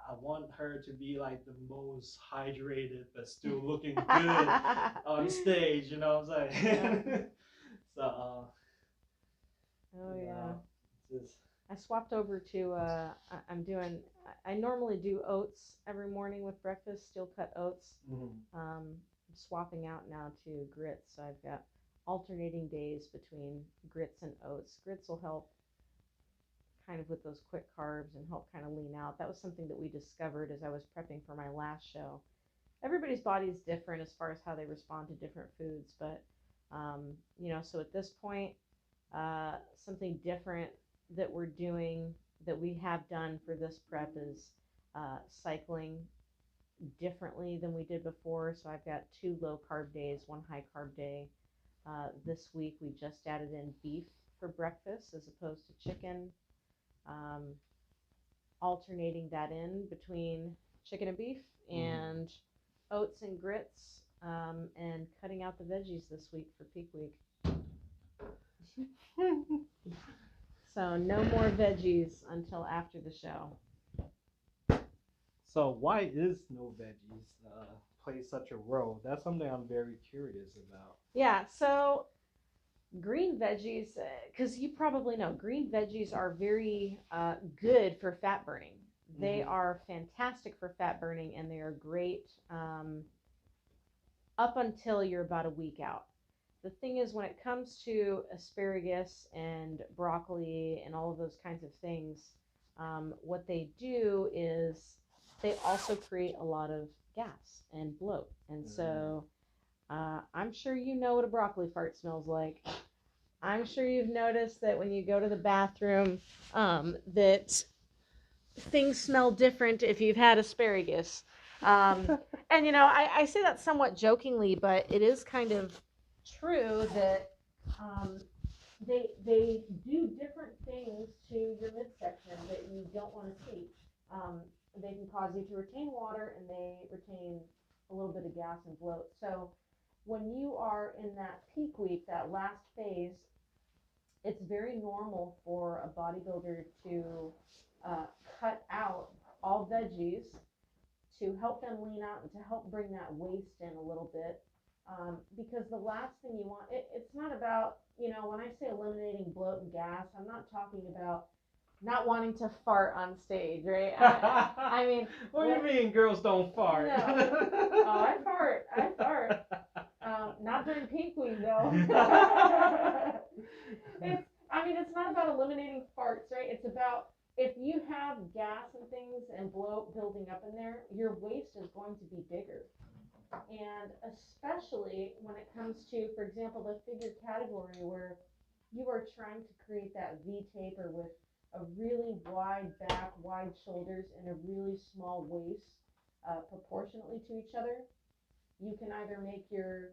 I want her to be like the most hydrated but still looking good on stage. You know what I'm saying? Yeah. So, oh yeah. Just I swapped over to I normally do oats every morning with breakfast, steel cut oats. I'm swapping out now to grits. So I've got alternating days between grits and oats. Grits will help kind of with those quick carbs and help kind of lean out. That was something that we discovered as I was prepping for my last show. Everybody's body is different as far as how they respond to different foods, but so at this point, something different that we're doing that we have done for this prep is cycling differently than we did before. So I've got 2 low carb days, 1 high carb day. This week we just added in beef for breakfast as opposed to chicken, alternating that in between chicken and beef and oats and grits, and cutting out the veggies this week for peak week. So no more veggies until after the show. So why is no veggies play such a role? That's something I'm very curious about. Yeah, so Green veggies, because you probably know, green veggies are very good for fat burning. They are fantastic for fat burning, and they are great up until you're about a week out. The thing is, when it comes to asparagus and broccoli and all of those kinds of things, what they do is they also create a lot of gas and bloat. And so I'm sure you know what a broccoli fart smells like. I'm sure you've noticed that when you go to the bathroom, that things smell different if you've had asparagus. And I say that somewhat jokingly, but it is kind of true that um, they do different things to your midsection that you don't want to see. They can cause you to retain water, and they retain a little bit of gas and bloat. So when you are in that peak week, that last phase, it's very normal for a bodybuilder to cut out all veggies to help them lean out and to help bring that waist in a little bit. Because the last thing you want, it's not about, when I say eliminating bloat and gas, I'm not talking about not wanting to fart on stage, right? I mean, what do you mean girls don't fart? No. Oh, I fart. Not during peak week, though. It's not about eliminating farts, right? It's about, if you have gas and things and bloat building up in there, your waist is going to be bigger. And especially when it comes to, for example, the figure category, where you are trying to create that V taper with a really wide back, wide shoulders, and a really small waist proportionately to each other, you can either make your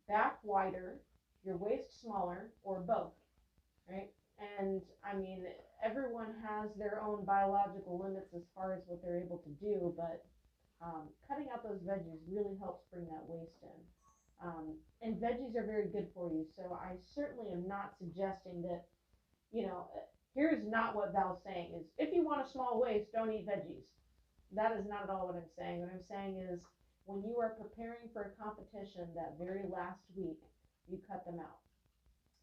back wider, your waist smaller, or both, right? And everyone has their own biological limits as far as what they're able to do, but cutting out those veggies really helps bring that waist in. And veggies are very good for you, so I certainly am not suggesting that, here's not what Val's saying is, if you want a small waist, don't eat veggies. That is not at all what I'm saying. What I'm saying is, when you are preparing for a competition that very last week, you cut them out,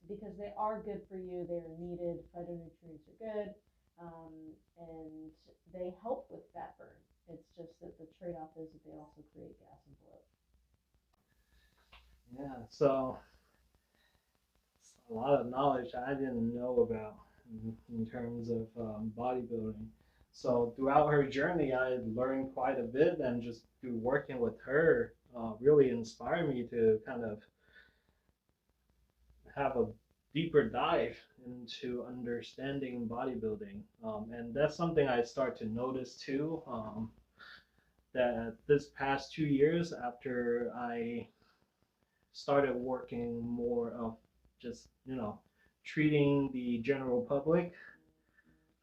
because they are good for you. They are needed. Phytonutrients are good, and they help with fat burn. It's just that the trade-off is that they also create gas and bloat. Yeah, so it's a lot of knowledge I didn't know about in terms of bodybuilding. So throughout her journey, I learned quite a bit, and just through working with her, really inspired me to kind of have a deeper dive into understanding bodybuilding. And that's something I start to notice too, that this past 2 years after I started working more of just, treating the general public,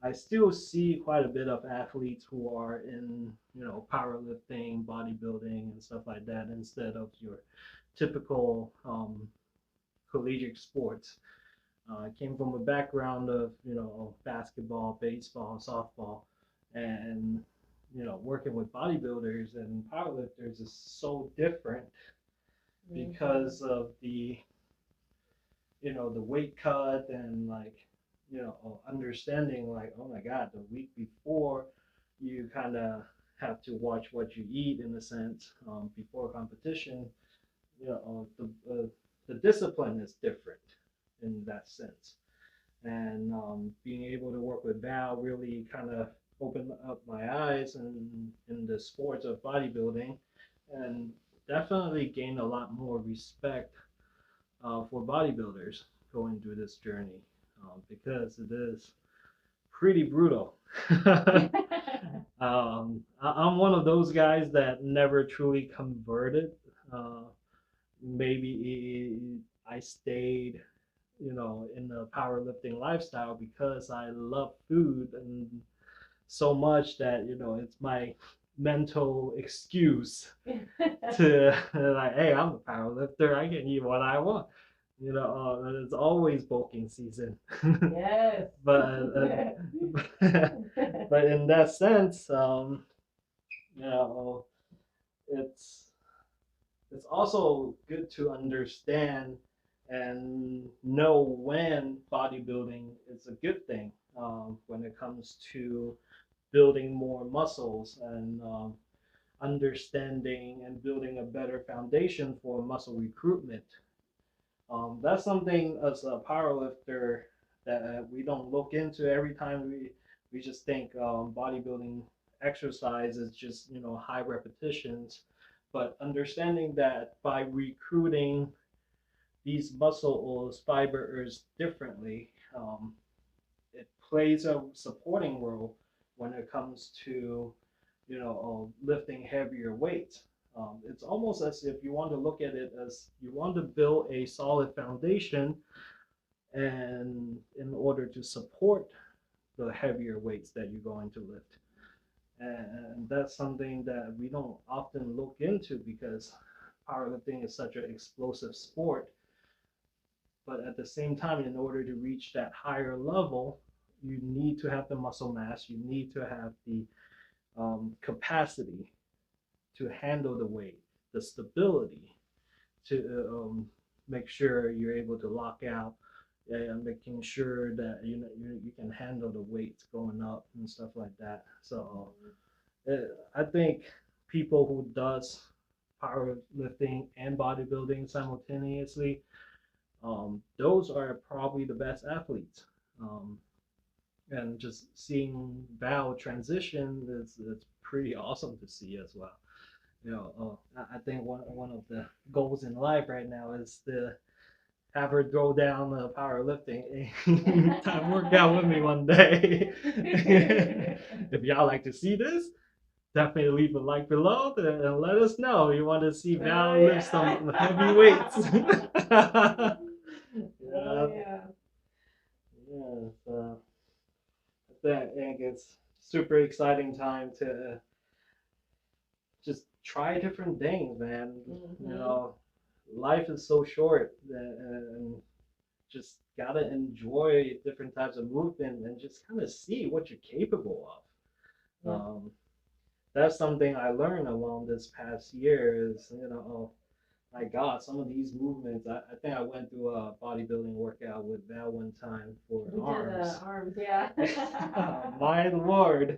I still see quite a bit of athletes who are in, powerlifting, bodybuilding, and stuff like that, instead of your typical collegiate sports. I came from a background of, basketball, baseball, softball, and, working with bodybuilders and powerlifters is so different because of the, the weight cut, and like, understanding like, oh my God, the week before you kind of have to watch what you eat in a sense, before competition, the discipline is different in that sense. And being able to work with Val really kind of opened up my eyes in the sports of bodybuilding, and definitely gained a lot more respect for bodybuilders going through this journey, because it is pretty brutal. I'm one of those guys that never truly converted. Maybe I stayed, in the powerlifting lifestyle because I love food and so much that, it's my mental excuse to like, hey, I'm a powerlifter. I can eat what I want. It's always bulking season. Yes. but but in that sense, it's also good to understand and know when bodybuilding is a good thing when it comes to building more muscles and understanding and building a better foundation for muscle recruitment. That's something as a powerlifter that we don't look into every time we just think bodybuilding exercise is just high repetitions, but understanding that by recruiting these muscles fibers differently, it plays a supporting role when it comes to lifting heavier weights. It's almost as if you want to look at it as you want to build a solid foundation, and in order to support the heavier weights that you're going to lift. And that's something that we don't often look into because powerlifting is such an explosive sport. But at the same time, in order to reach that higher level, you need to have the muscle mass, you need to have the capacity to handle the weight, the stability to make sure you're able to lock out and making sure that you can handle the weights going up and stuff like that. So I think people who does powerlifting and bodybuilding simultaneously, those are probably the best athletes. And just seeing Val transition is it's pretty awesome to see as well. I think one of the goals in life right now is to have her throw down the powerlifting time workout with me one day. If y'all like to see this, definitely leave a like below and let us know you want to see Val lift some heavy weights. Yeah. Yeah. So I think it's super exciting time to just try different things, man. Life is so short, and just gotta enjoy different types of movement and just kind of see what you're capable of. Yeah. That's something I learned along this past year is, my God, some of these movements. I think I went through a bodybuilding workout with Val one time for arms. Arms, yeah. My Lord.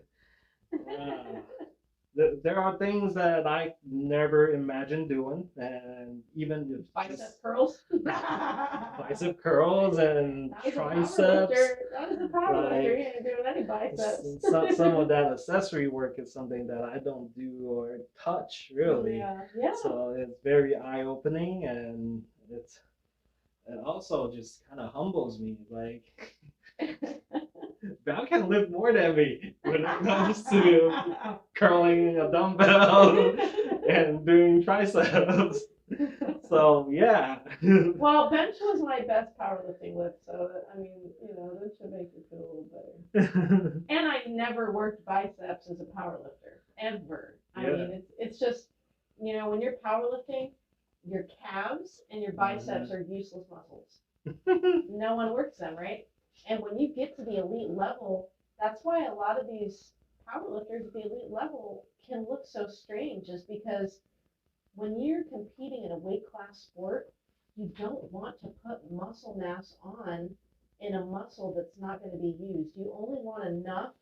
There are things that I never imagined doing, and even bicep curls. Bicep curls and triceps. That is a powerlifter. You ain't doing any biceps. Some of that accessory work is something that I don't do or touch really. Yeah. So it's very eye opening, and it also just kind of humbles me. Like, Val can lift more than me when it comes to curling a dumbbell and doing triceps. So yeah. Well, bench was my best powerlifting lift, so I mean, that should make you feel a little better. And I never worked biceps as a powerlifter ever. I mean, it's just when you're powerlifting, your calves and your biceps are useless muscles. No one works them, right? And when you get to the elite level, that's why a lot of these powerlifters at the elite level can look so strange, is because when you're competing in a weight class sport, you don't want to put muscle mass on in a muscle that's not going to be used. You only want enough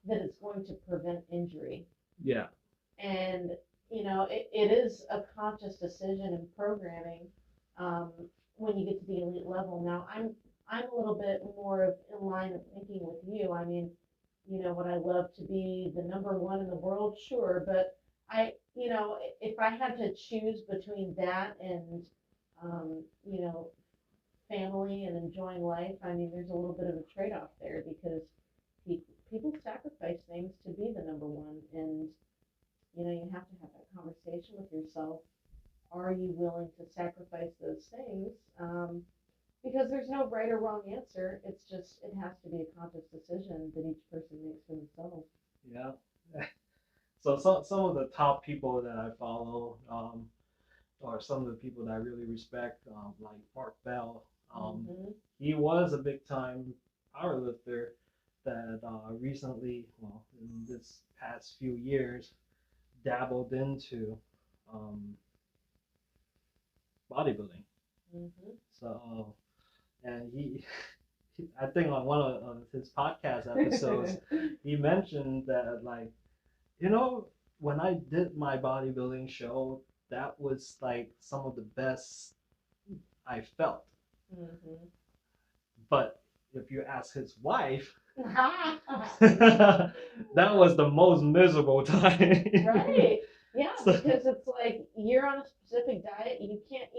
that it's going to prevent injury. Yeah. And, it is a conscious decision in programming when you get to the elite level. Now, I'm a little bit more in line of thinking with you. I mean, would I love to be the number one in the world? Sure. But if I had to choose between that and, family and enjoying life, I mean, there's a little bit of a trade-off there because people sacrifice things to be the number one. And, you have to have that conversation with yourself. Are you willing to sacrifice those things? Because there's no right or wrong answer. It's just, it has to be a conscious decision that each person makes for themselves. Yeah. So some of the top people that I follow, or some of the people that I really respect, like Mark Bell, he was a big time powerlifter that recently, well, in this past few years, dabbled into bodybuilding. Mm-hmm. So, and I think on one of his podcast episodes, he mentioned that, like, you know, when I did my bodybuilding show, that was like some of the best I felt. Mm-hmm. But if you ask his wife, that was the most miserable time. Right. Yeah, So, because it's like you're on a specific diet. You can't,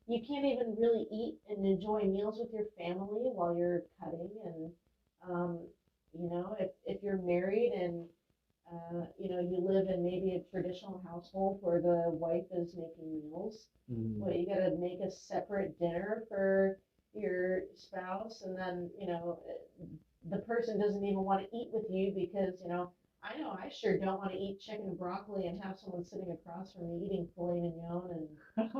you can't even really eat and enjoy meals with your family while you're cutting. And, um, if you're married and, you live in maybe a traditional household where the wife is making meals, well, you got to make a separate dinner for your spouse. And then, the person doesn't even want to eat with you because, I know I sure don't want to eat chicken and broccoli and have someone sitting across from me eating filet mignon and,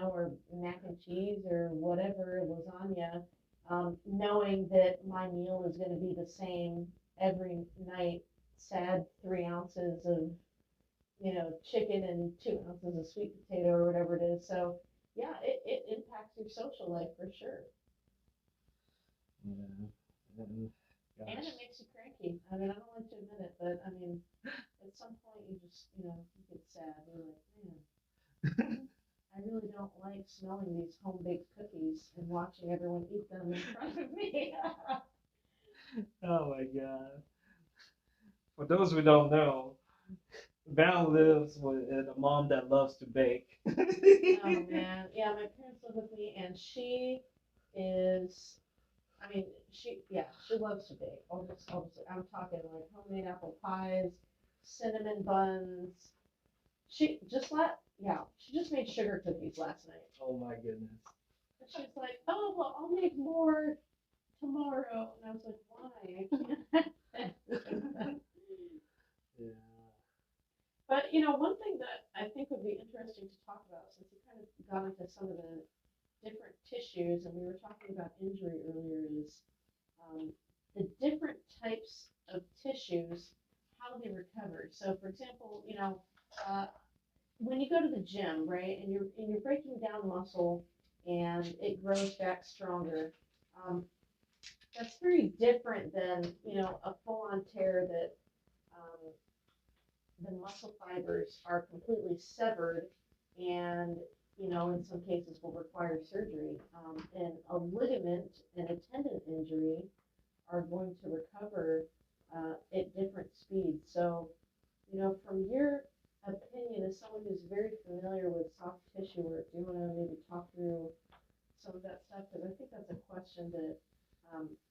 or mac and cheese or whatever, lasagna, knowing that my meal is going to be the same every night, sad 3 ounces of, chicken and 2 ounces of sweet potato or whatever it is. So, yeah, it impacts your social life for sure. yeah. And it makes you cranky. I mean, I don't like to admit it, but I mean, at some point you just, you get sad. You're like, man, I really don't like smelling these home baked cookies and watching everyone eat them in front of me. Oh my God. For those who don't know, Val lives with a mom that loves to bake. Oh man, yeah, my parents live with me, and she is. I mean, she loves to bake. I'm talking like homemade apple pies, cinnamon buns. She just made sugar cookies last night. Oh my goodness. And she's like, oh, well, I'll make more tomorrow. And I was like, why? I can't. Yeah. But, one thing that I think would be interesting to talk about, since we kind of got into some of the different tissues, and we were talking about injury earlier, is the different types of tissues, how they recover. So, for example, when you go to the gym, right, and you're breaking down muscle and it grows back stronger, um, that's very different than a full-on tear that um, the muscle fibers are completely severed and in some cases will require surgery. And a ligament and a tendon injury are going to recover at different speeds. So, from your opinion, as someone who's very familiar with soft tissue work, do you want to maybe talk through some of that stuff? Because I think that's a question that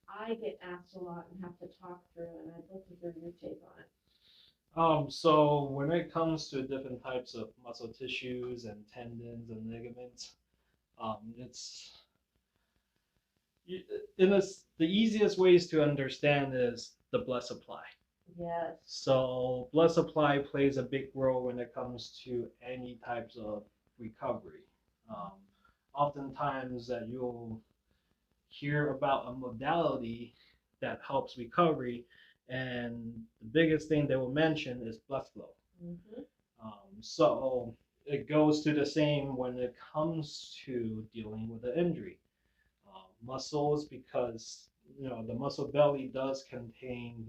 I get asked a lot and have to talk through, and I'd love to hear your take on it. So when it comes to different types of muscle tissues and tendons and ligaments, it's the easiest ways to understand is the blood supply. Yes. So blood supply plays a big role when it comes to any types of recovery. Oftentimes that you'll hear about a modality that helps recovery, and the biggest thing they will mention is blood flow. Mm-hmm. So it goes to the same when it comes to dealing with an injury. Muscles, because the muscle belly does contain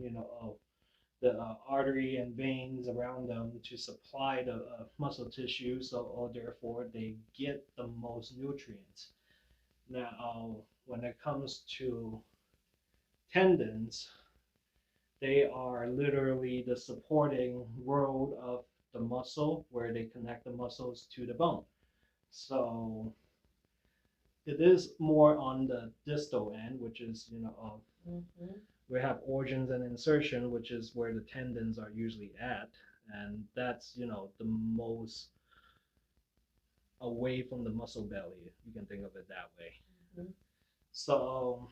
the artery and veins around them to supply the muscle tissue, so therefore they get the most nutrients. Now, when it comes to tendons, they are literally the supporting road of the muscle where they connect the muscles to the bone. So it is more on the distal end, which is, Mm-hmm. we have origins and insertion, which is where the tendons are usually at. And that's, the most away from the muscle belly. You can think of it that way. Mm-hmm. So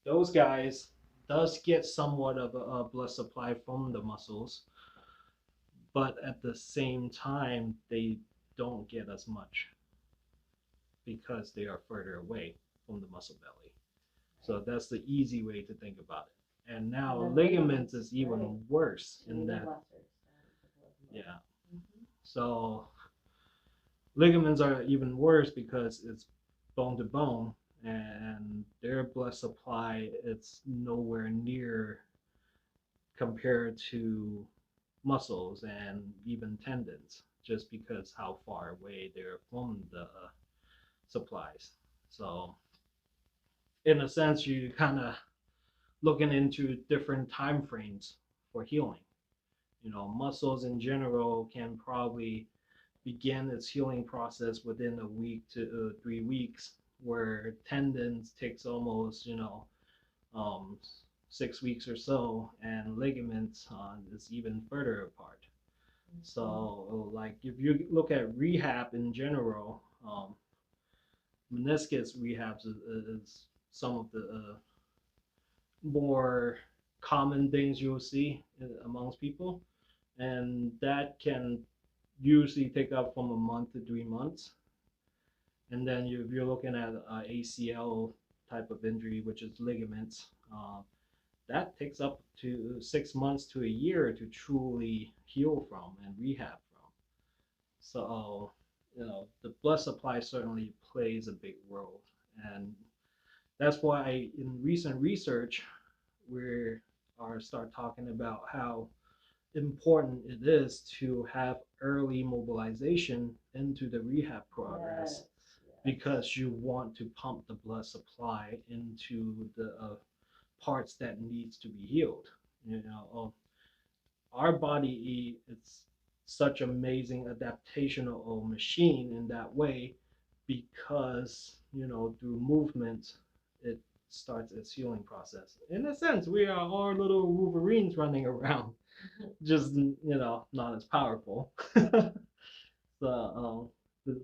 those guys does get somewhat of a blood supply from the muscles, but at the same time, they don't get as much because they are further away from the muscle belly. So that's the easy way to think about it. And now ligaments is even worse in that. Yeah. Mm-hmm. So ligaments are even worse because it's bone to bone, and their blood supply it's nowhere near compared to muscles and even tendons, just because how far away they're from the supplies. So in a sense, you kind of looking into different time frames for healing. Muscles in general can probably begin its healing process within a week to 3 weeks, where tendons takes almost, um, 6 weeks or so, and ligaments is even further apart. So, like, if you look at rehab in general, meniscus rehabs is some of the more common things you'll see amongst people, and that can usually take up from a month to 3 months. And then if you're looking at ACL type of injury, which is ligaments, that takes up to 6 months to a year to truly heal from and rehab from. So, the blood supply certainly plays a big role. And that's why in recent research, we are start talking about how important it is to have early mobilization into the rehab progress, because you want to pump the blood supply into the parts that needs to be healed. Our body is such amazing adaptational machine in that way, because through movement it starts its healing process. In a sense, we are all little Wolverines running around, just not as powerful. So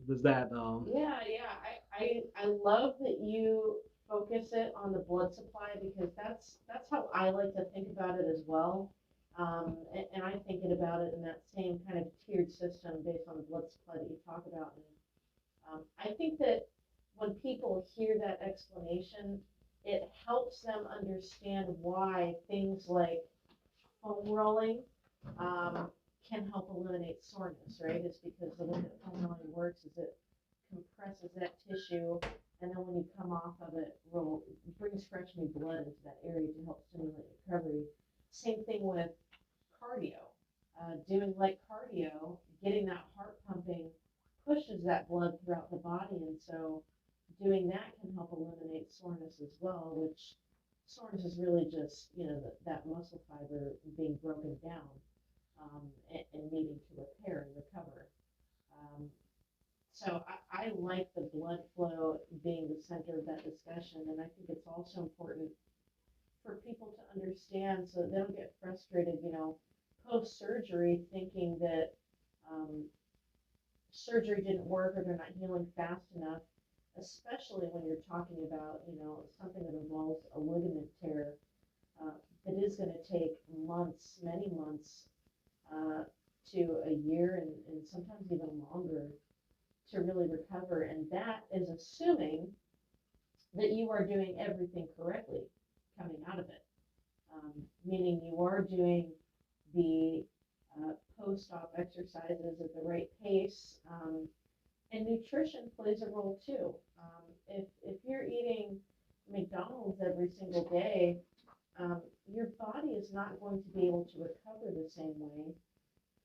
does that I love that you focus it on the blood supply, because that's how I like to think about it as well. And I think about it in that same kind of tiered system based on the blood supply that you talk about. And I think that when people hear that explanation, it helps them understand why things like foam rolling can help eliminate soreness, right? It's because the way that foam rolling works is it compresses that tissue, and then when you come off of it, brings fresh new blood into that area to help stimulate recovery. Same thing with cardio. Doing light cardio, getting that heart pumping, pushes that blood throughout the body, and so doing that can help eliminate soreness as well, which soreness is really just, that muscle fiber being broken down, and needing to repair and recover. Um, so I like the blood flow being the center of that discussion, and I think it's also important for people to understand so that they don't get frustrated, post surgery, thinking that surgery didn't work or they're not healing fast enough, especially when you're talking about, something that involves a ligament tear. It is going to take months, many months, to a year, and sometimes even longer to really recover. And that is assuming that you are doing everything correctly coming out of it, meaning you are doing the post-op exercises at the right pace, and nutrition plays a role too. If you're eating McDonald's every single day, your body is not going to be able to recover the same way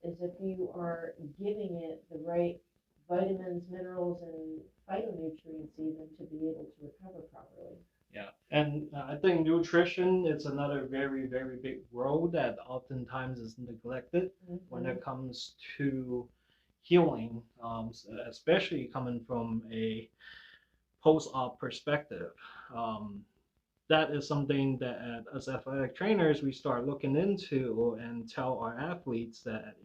as if you are giving it the right vitamins, minerals, and phytonutrients even to be able to recover properly. Yeah, and I think nutrition is another very, very big role that oftentimes is neglected when it comes to healing, especially coming from a post-op perspective. That is something that as athletic trainers we start looking into and tell our athletes that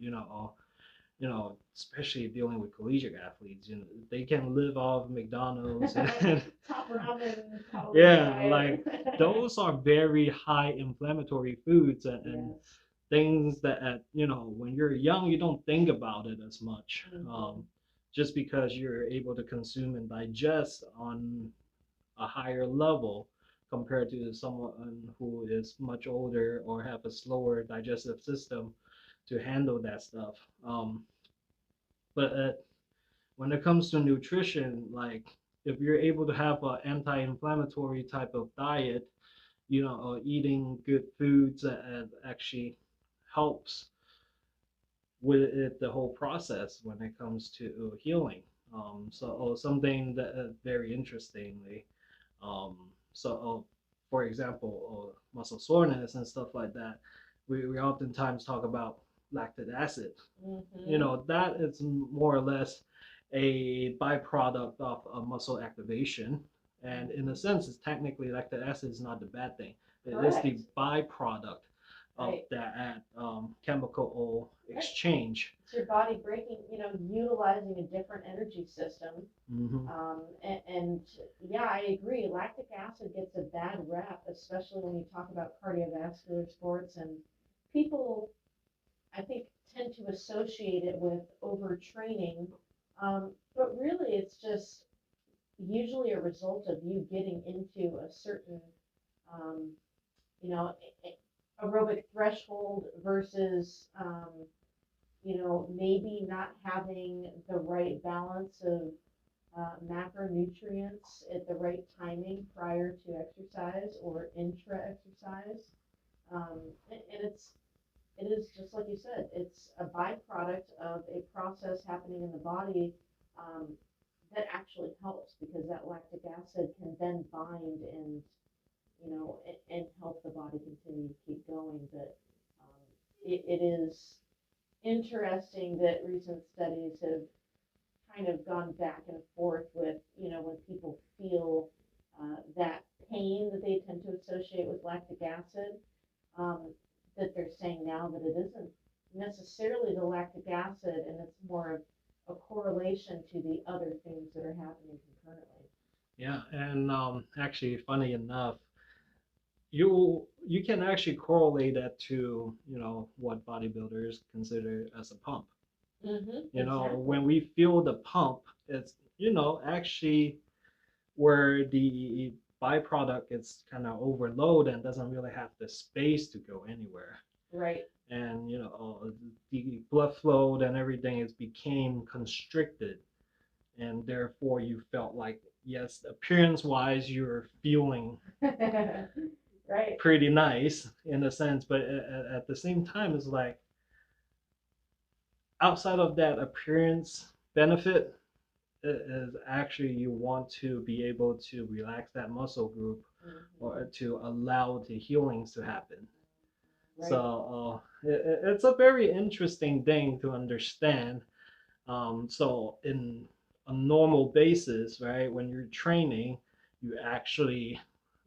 especially dealing with collegiate athletes, they can live off McDonald's and top ramen, yeah, like those are very high inflammatory foods, and yes, things that when you're young you don't think about it as much, just because you're able to consume and digest on a higher level compared to someone who is much older or have a slower digestive system to handle that stuff. But when it comes to nutrition, like if you're able to have an anti-inflammatory type of diet, eating good foods that actually helps with it, the whole process when it comes to healing. Something that very interestingly, for example, muscle soreness and stuff like that, we oftentimes talk about lactic acid. That is more or less a byproduct of a muscle activation. And in a sense, it's technically lactic acid is not the bad thing. It is the byproduct of Right. that chemical exchange. It's your body breaking, utilizing a different energy system. And yeah, I agree. Lactic acid gets a bad rap, especially when you talk about cardiovascular sports. And people, I think, tend to associate it with overtraining. But really, it's just usually a result of you getting into a certain, um, aerobic threshold versus, maybe not having the right balance of macronutrients at the right timing prior to exercise or intra-exercise. And it is just like you said, it's a byproduct of a process happening in the body um, that actually helps because that lactic acid can then bind and and help the body continue to keep going. But it is interesting that recent studies have kind of gone back and forth with, when people feel that pain that they tend to associate with lactic acid, um, that they're saying now that it isn't necessarily the lactic acid and it's more of a correlation to the other things that are happening concurrently. Yeah, and actually, funny enough, you can actually correlate that to what bodybuilders consider as a pump. Exactly. When we feel the pump, it's actually where the byproduct is kind of overload and doesn't really have the space to go anywhere. Right. And the blood flow and everything is became constricted, and therefore you felt like, yes, appearance wise you're feeling Right. pretty nice in a sense, but at the same time it's like, outside of that appearance benefit, is actually you want to be able to relax that muscle group or to allow the healings to happen. Right. So it's a very interesting thing to understand. So in a normal basis, right, when you're training, you actually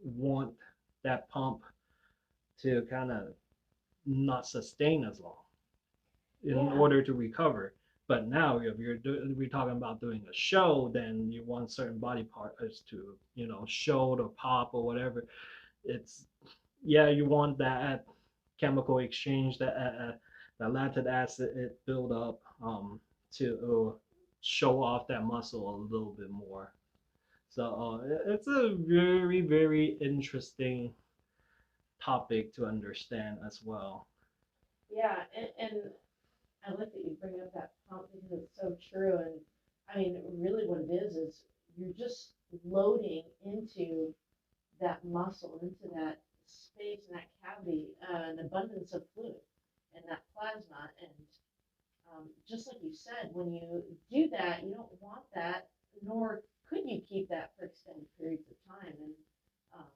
want that pump to kind of not sustain as long in order to recover. But now, if we're talking about doing a show, then you want certain body parts to show or pop or whatever. It's you want that chemical exchange, that lactic acid it build up to show off that muscle a little bit more. So it's a very very interesting topic to understand as well. Yeah, and I like that you bring up that pump because it's so true. And I mean, really, what it is you're just loading into that muscle, into that space and that cavity, an abundance of fluid and that plasma. And just like you said, when you do that, you don't want that, nor could you keep that for extended periods of time. And um,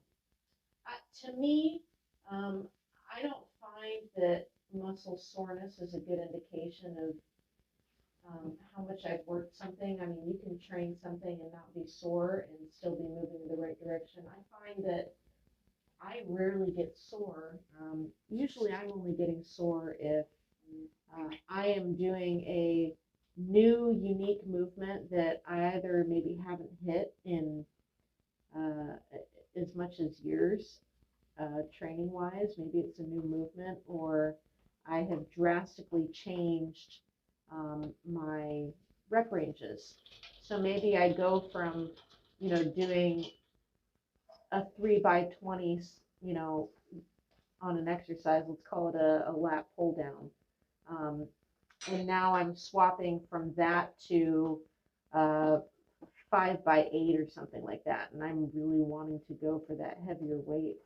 to me, um, I don't find that muscle soreness is a good indication of how much I've worked something. I mean, you can train something and not be sore and still be moving in the right direction. I find that I rarely get sore. Usually, I'm only getting sore if I am doing a new, unique movement that I either maybe haven't hit in uh, as much as years, training wise. Maybe it's a new movement, or I have drastically changed my rep ranges. So maybe I go from, doing a 3 by 20, on an exercise, let's call it a lat pull down. And now I'm swapping from that to uh, 5x8 or something like that, and I'm really wanting to go for that heavier weight.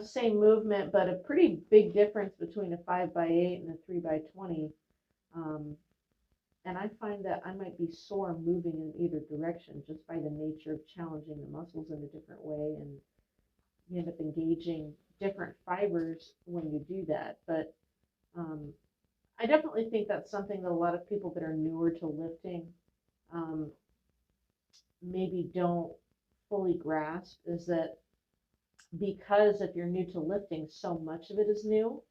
Same movement, but a pretty big difference between a 5x8 and a 3x20. Um, and I find that I might be sore moving in either direction just by the nature of challenging the muscles in a different way, and you end up engaging different fibers when you do that. But I definitely think that's something that a lot of people that are newer to lifting um, maybe don't fully grasp, is that because if you're new to lifting, so much of it is new,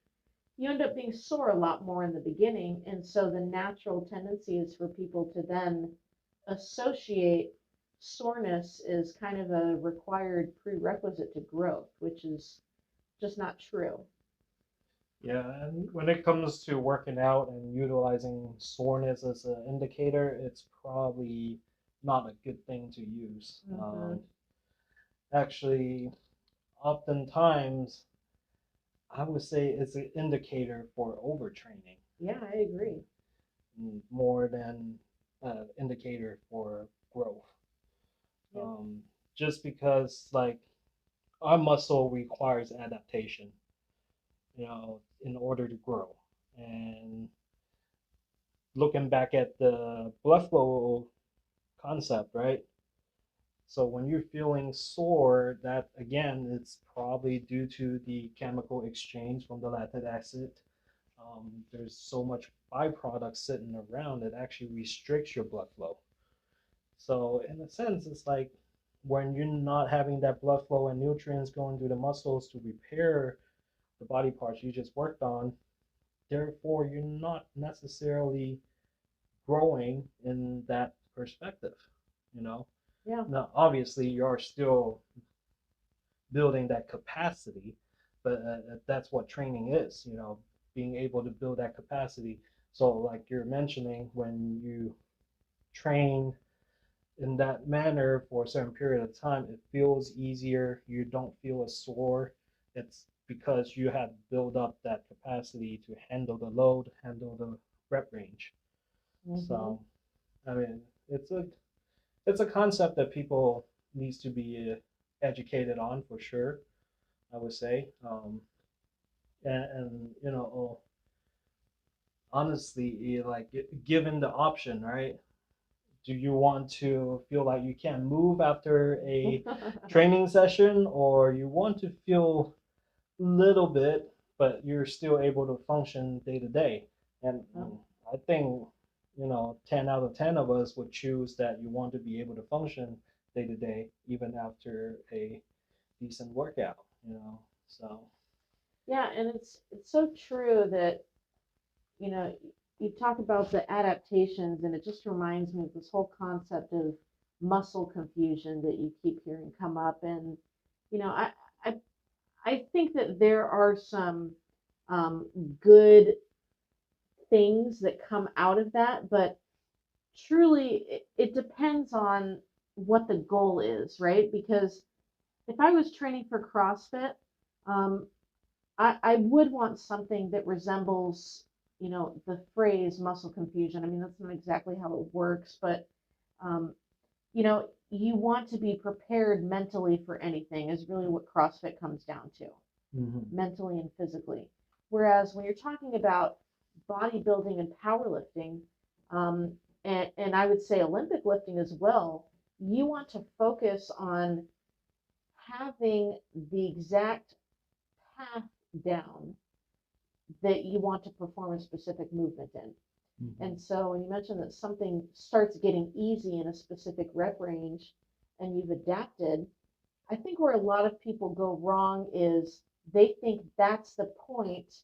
you end up being sore a lot more in the beginning. And so the natural tendency is for people to then associate soreness is kind of a required prerequisite to growth, which is just not true. Yeah, and when it comes to working out and utilizing soreness as an indicator, it's probably not a good thing to use. Actually, oftentimes, I would say it's an indicator for overtraining Yeah, I agree. more than an indicator for growth. Yep. Just because, like, our muscle requires adaptation, in order to grow. And looking back at the blood flow concept, right? So when you're feeling sore, that again, it's probably due to the chemical exchange from the lactic acid. There's so much byproduct sitting around that actually restricts your blood flow. So in a sense, it's like when you're not having that blood flow and nutrients going to the muscles to repair the body parts you just worked on, therefore you're not necessarily growing in that perspective, you know. Yeah. Now obviously you're still building that capacity, but that's what training is, being able to build that capacity. So like you're mentioning, when you train in that manner for a certain period of time, it feels easier, you don't feel as sore. It's because you have built up that capacity to handle the load, handle the rep range. So I mean, it's a concept that people needs to be educated on for sure, I would say. And honestly, like, given the option, right? Do you want to feel like you can't move after a training session, or you want to feel a little bit, but you're still able to function day to day? And I think, 10 out of 10 of us would choose that you want to be able to function day to day, even after a decent workout, so. Yeah, and it's so true that, you talk about the adaptations, and it just reminds me of this whole concept of muscle confusion that you keep hearing come up. And, I, I think that there are some good things that come out of that, but truly it depends on what the goal is, right? Because if I was training for CrossFit, um, I would want something that resembles, the phrase muscle confusion. I mean, that's not exactly how it works, but, you want to be prepared mentally for anything, is really what CrossFit comes down to, mentally and physically. Whereas when you're talking about bodybuilding and powerlifting, and I would say Olympic lifting as well, you want to focus on having the exact path down that you want to perform a specific movement in. And so when you mentioned that something starts getting easy in a specific rep range and you've adapted, I think where a lot of people go wrong is they think that's the point.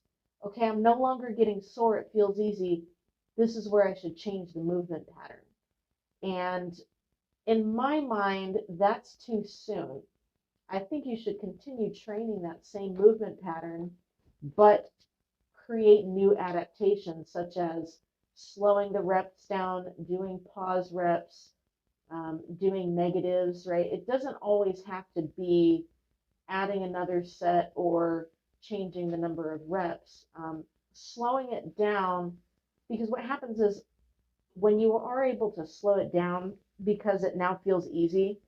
Okay, I'm no longer getting sore, it feels easy. This is where I should change the movement pattern. And in my mind, that's too soon. I think you should continue training that same movement pattern, but create new adaptations, such as slowing the reps down, doing pause reps, doing negatives, right? It doesn't always have to be adding another set or changing the number of reps. Slowing it down, because what happens is when you are able to slow it down, because it now feels easy,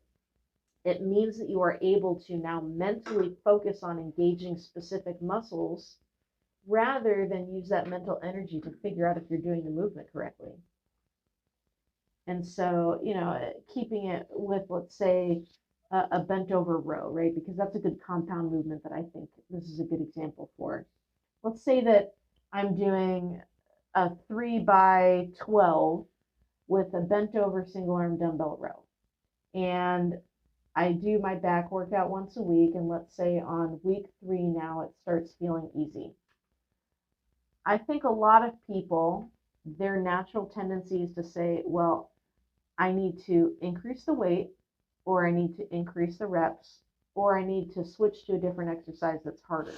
it means that you are able to now mentally focus on engaging specific muscles rather than use that mental energy to figure out if you're doing the movement correctly. And so, keeping it with, let's say, a bent over row, right? Because that's a good compound movement that I think this is a good example for. Let's say that I'm doing a 3x12 with a bent over single arm dumbbell row. And I do my back workout once a week. And let's say on week 3 now, it starts feeling easy. I think a lot of people, their natural tendency is to say, well, I need to increase the weight, or I need to increase the reps, or I need to switch to a different exercise that's harder.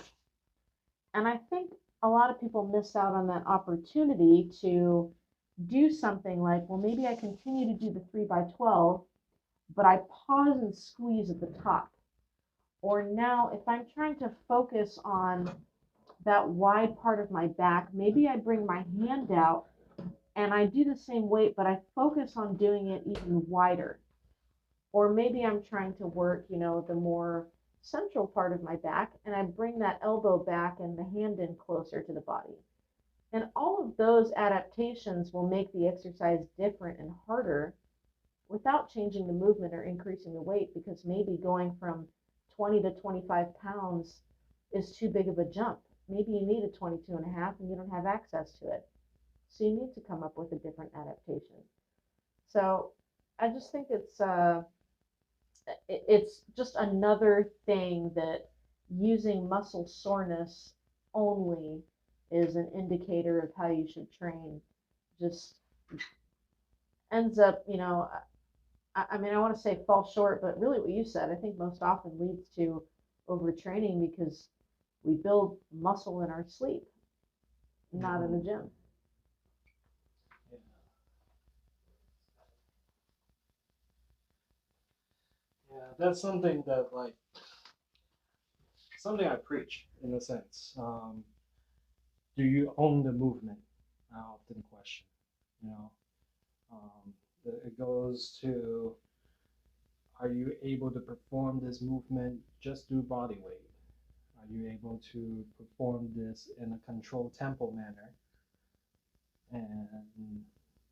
And I think a lot of people miss out on that opportunity to do something like, well, maybe I continue to do the 3x12, but I pause and squeeze at the top. Or now, if I'm trying to focus on that wide part of my back, maybe I bring my hand out and I do the same weight, but I focus on doing it even wider. Or maybe I'm trying to work, the more central part of my back, and I bring that elbow back and the hand in closer to the body. And all of those adaptations will make the exercise different and harder without changing the movement or increasing the weight, because maybe going from 20 to 25 pounds is too big of a jump. Maybe you need a 22 and a half and you don't have access to it. So you need to come up with a different adaptation. So I just think it's just another thing that using muscle soreness only is an indicator of how you should train. Just ends up, I mean, I want to say fall short, but really what you said, I think most often leads to overtraining because we build muscle in our sleep, not in the gym. Yeah, that's something that something I preach in a sense. Do you own the movement? I often question. You know, it goes to, are you able to perform this movement just through body weight? Are you able to perform this in a controlled tempo manner? And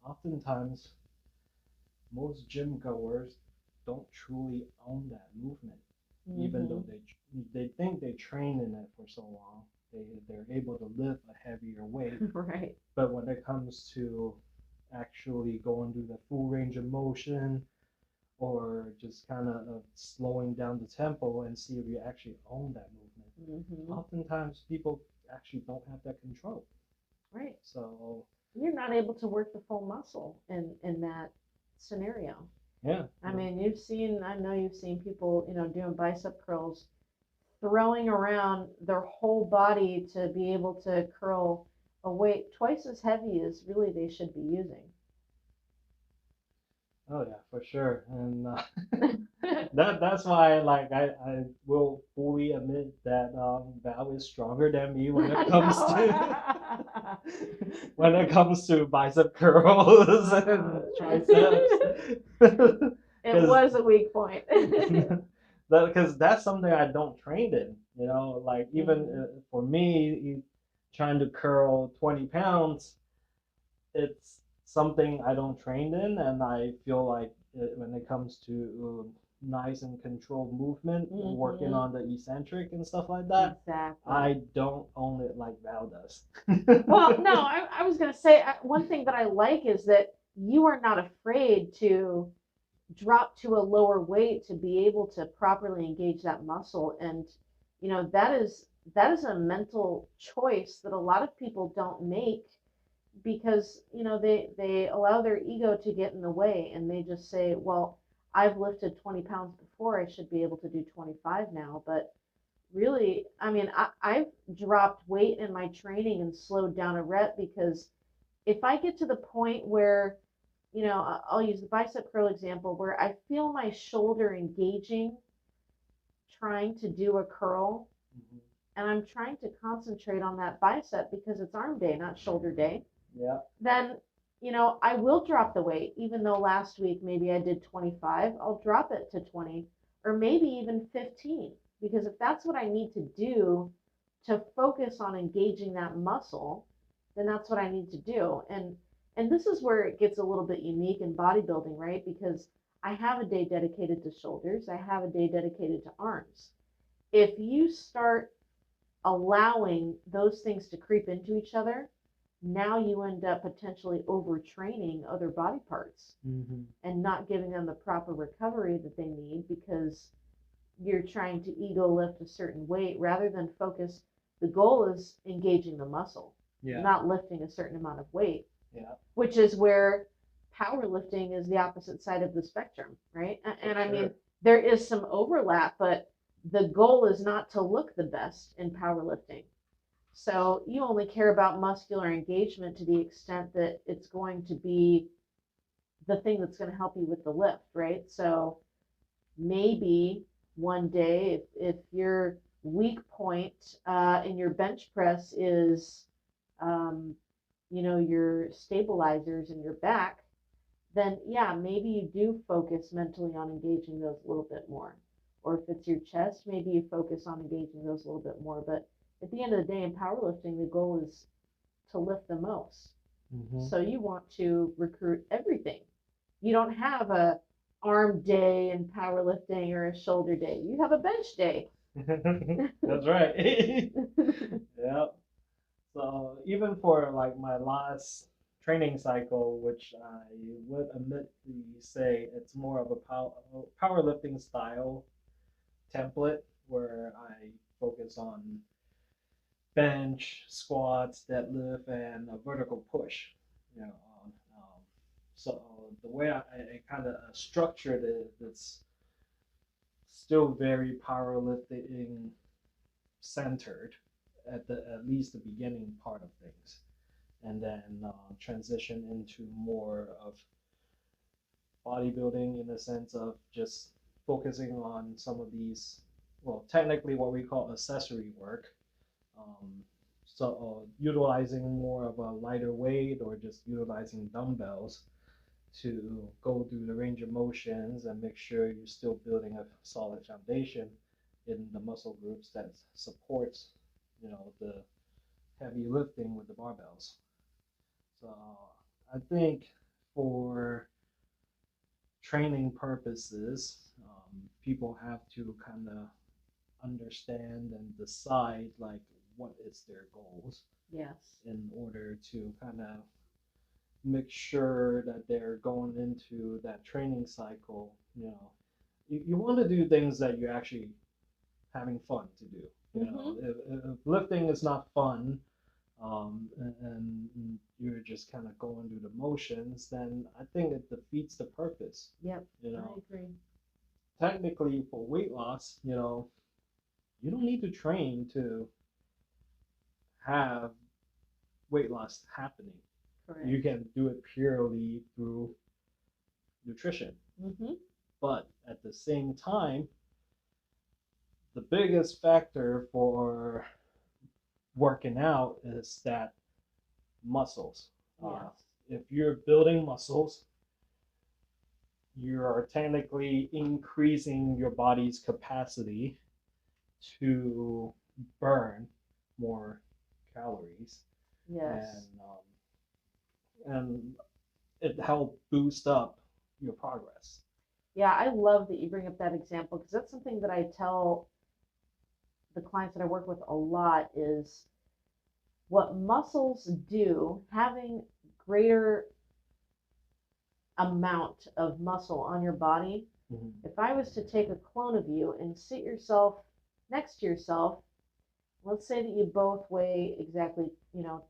oftentimes, most gym goers don't truly own that movement, even though they think they train in it for so long. They're able to lift a heavier weight. Right. But when it comes to actually going through the full range of motion, or just kind of slowing down the tempo and see if you actually own that movement. Oftentimes people actually don't have that control. Right. So you're not able to work the full muscle in that scenario. Yeah. I mean, I know you've seen people, doing bicep curls, throwing around their whole body to be able to curl a weight twice as heavy as really they should be using. Oh yeah, for sure. And that's why I will fully admit that Val is stronger than me when it comes to when it comes to bicep curls and triceps. It was a weak point. Because that's something I don't train in. Like even for me, trying to curl 20 pounds, it's something I don't train in, and I feel like when it comes to nice and controlled movement, working on the eccentric and stuff like that, exactly. I don't own it like Val does. Well, no, I was going to say one thing that I like is that you are not afraid to drop to a lower weight to be able to properly engage that muscle. And, that is a mental choice that a lot of people don't make, because they allow their ego to get in the way, and they just say, well, I've lifted 20 pounds before, I should be able to do 25 now. But really, I mean, I've dropped weight in my training and slowed down a rep, because if I get to the point where, I'll use the bicep curl example, where I feel my shoulder engaging trying to do a curl, and I'm trying to concentrate on that bicep because it's arm day, not shoulder day. Yeah. Then I will drop the weight, even though last week maybe I did 25, I'll drop it to 20 or maybe even 15. Because if that's what I need to do to focus on engaging that muscle, then that's what I need to do. And this is where it gets a little bit unique in bodybuilding, right? Because I have a day dedicated to shoulders, I have a day dedicated to arms. If you start allowing those things to creep into each other, now you end up potentially overtraining other body parts and not giving them the proper recovery that they need because you're trying to ego lift a certain weight rather than focus. The goal is engaging the muscle, not lifting a certain amount of weight, which is where powerlifting is the opposite side of the spectrum, right? And I mean, there is some overlap, but the goal is not to look the best in powerlifting. So you only care about muscular engagement to the extent that it's going to be the thing that's going to help you with the lift, right? So maybe one day, if your weak point in your bench press is, your stabilizers in your back, then yeah, maybe you do focus mentally on engaging those a little bit more. Or if it's your chest, maybe you focus on engaging those a little bit more. But at the end of the day, in powerlifting, the goal is to lift the most. So you want to recruit everything. You don't have a arm day in powerlifting or a shoulder day. You have a bench day. That's right. Yeah. So even for like my last training cycle, which I would admittedly say it's more of a powerlifting style template where I focus on bench, squats, deadlift, and a vertical push. You know, so the way I kind of structured it, it's still very powerlifting centered at least the beginning part of things, and then transition into more of bodybuilding in the sense of just focusing on some of these, well, technically what we call accessory work. So utilizing more of a lighter weight or just utilizing dumbbells to go through the range of motions and make sure you're still building a solid foundation in the muscle groups that supports, the heavy lifting with the barbells. So I think for training purposes, people have to kind of understand and decide like what is their goals. Yes. In order to kind of make sure that they're going into that training cycle, you want to do things that you're actually having fun to do. If lifting is not fun, and you're just kind of going through the motions, then I think it defeats the purpose. Yep. I agree. Technically, for weight loss, you don't need to train to have weight loss happening. Correct. You can do it purely through nutrition. But at the same time, the biggest factor for working out is that muscles. If you're building muscles, you are technically increasing your body's capacity to burn more calories. Yes. And it helps boost up your progress. Yeah, I love that you bring up that example because that's something that I tell the clients that I work with a lot is what muscles do, having greater amount of muscle on your body. If I was to take a clone of you and sit yourself next to yourself, let's say that you both weigh exactly,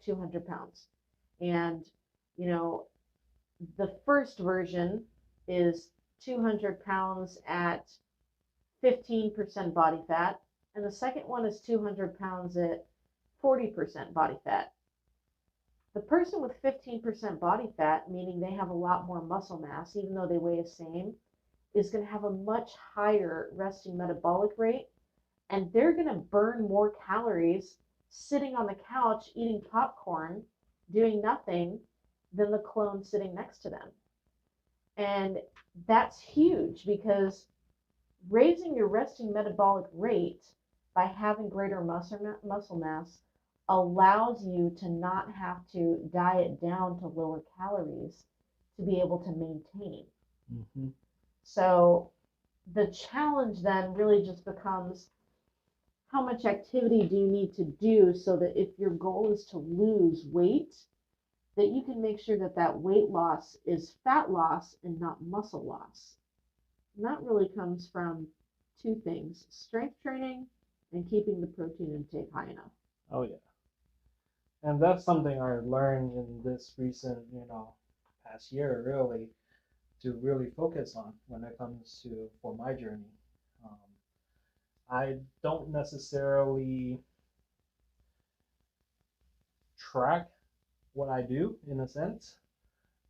200 pounds. And, the first version is 200 pounds at 15% body fat. And the second one is 200 pounds at 40% body fat. The person with 15% body fat, meaning they have a lot more muscle mass, even though they weigh the same, is going to have a much higher resting metabolic rate. And they're going to burn more calories sitting on the couch, eating popcorn, doing nothing, than the clone sitting next to them. And that's huge because raising your resting metabolic rate by having greater muscle mass allows you to not have to diet down to lower calories to be able to maintain. Mm-hmm. So the challenge then really just becomes, how much activity do you need to do so that if your goal is to lose weight, that you can make sure that that weight loss is fat loss and not muscle loss. And that really comes from two things: strength training and keeping the protein intake high enough. Oh yeah. And that's something I learned in this recent, past year really, to really focus on when it comes to for my journey. Um, I don't necessarily track what I do in a sense.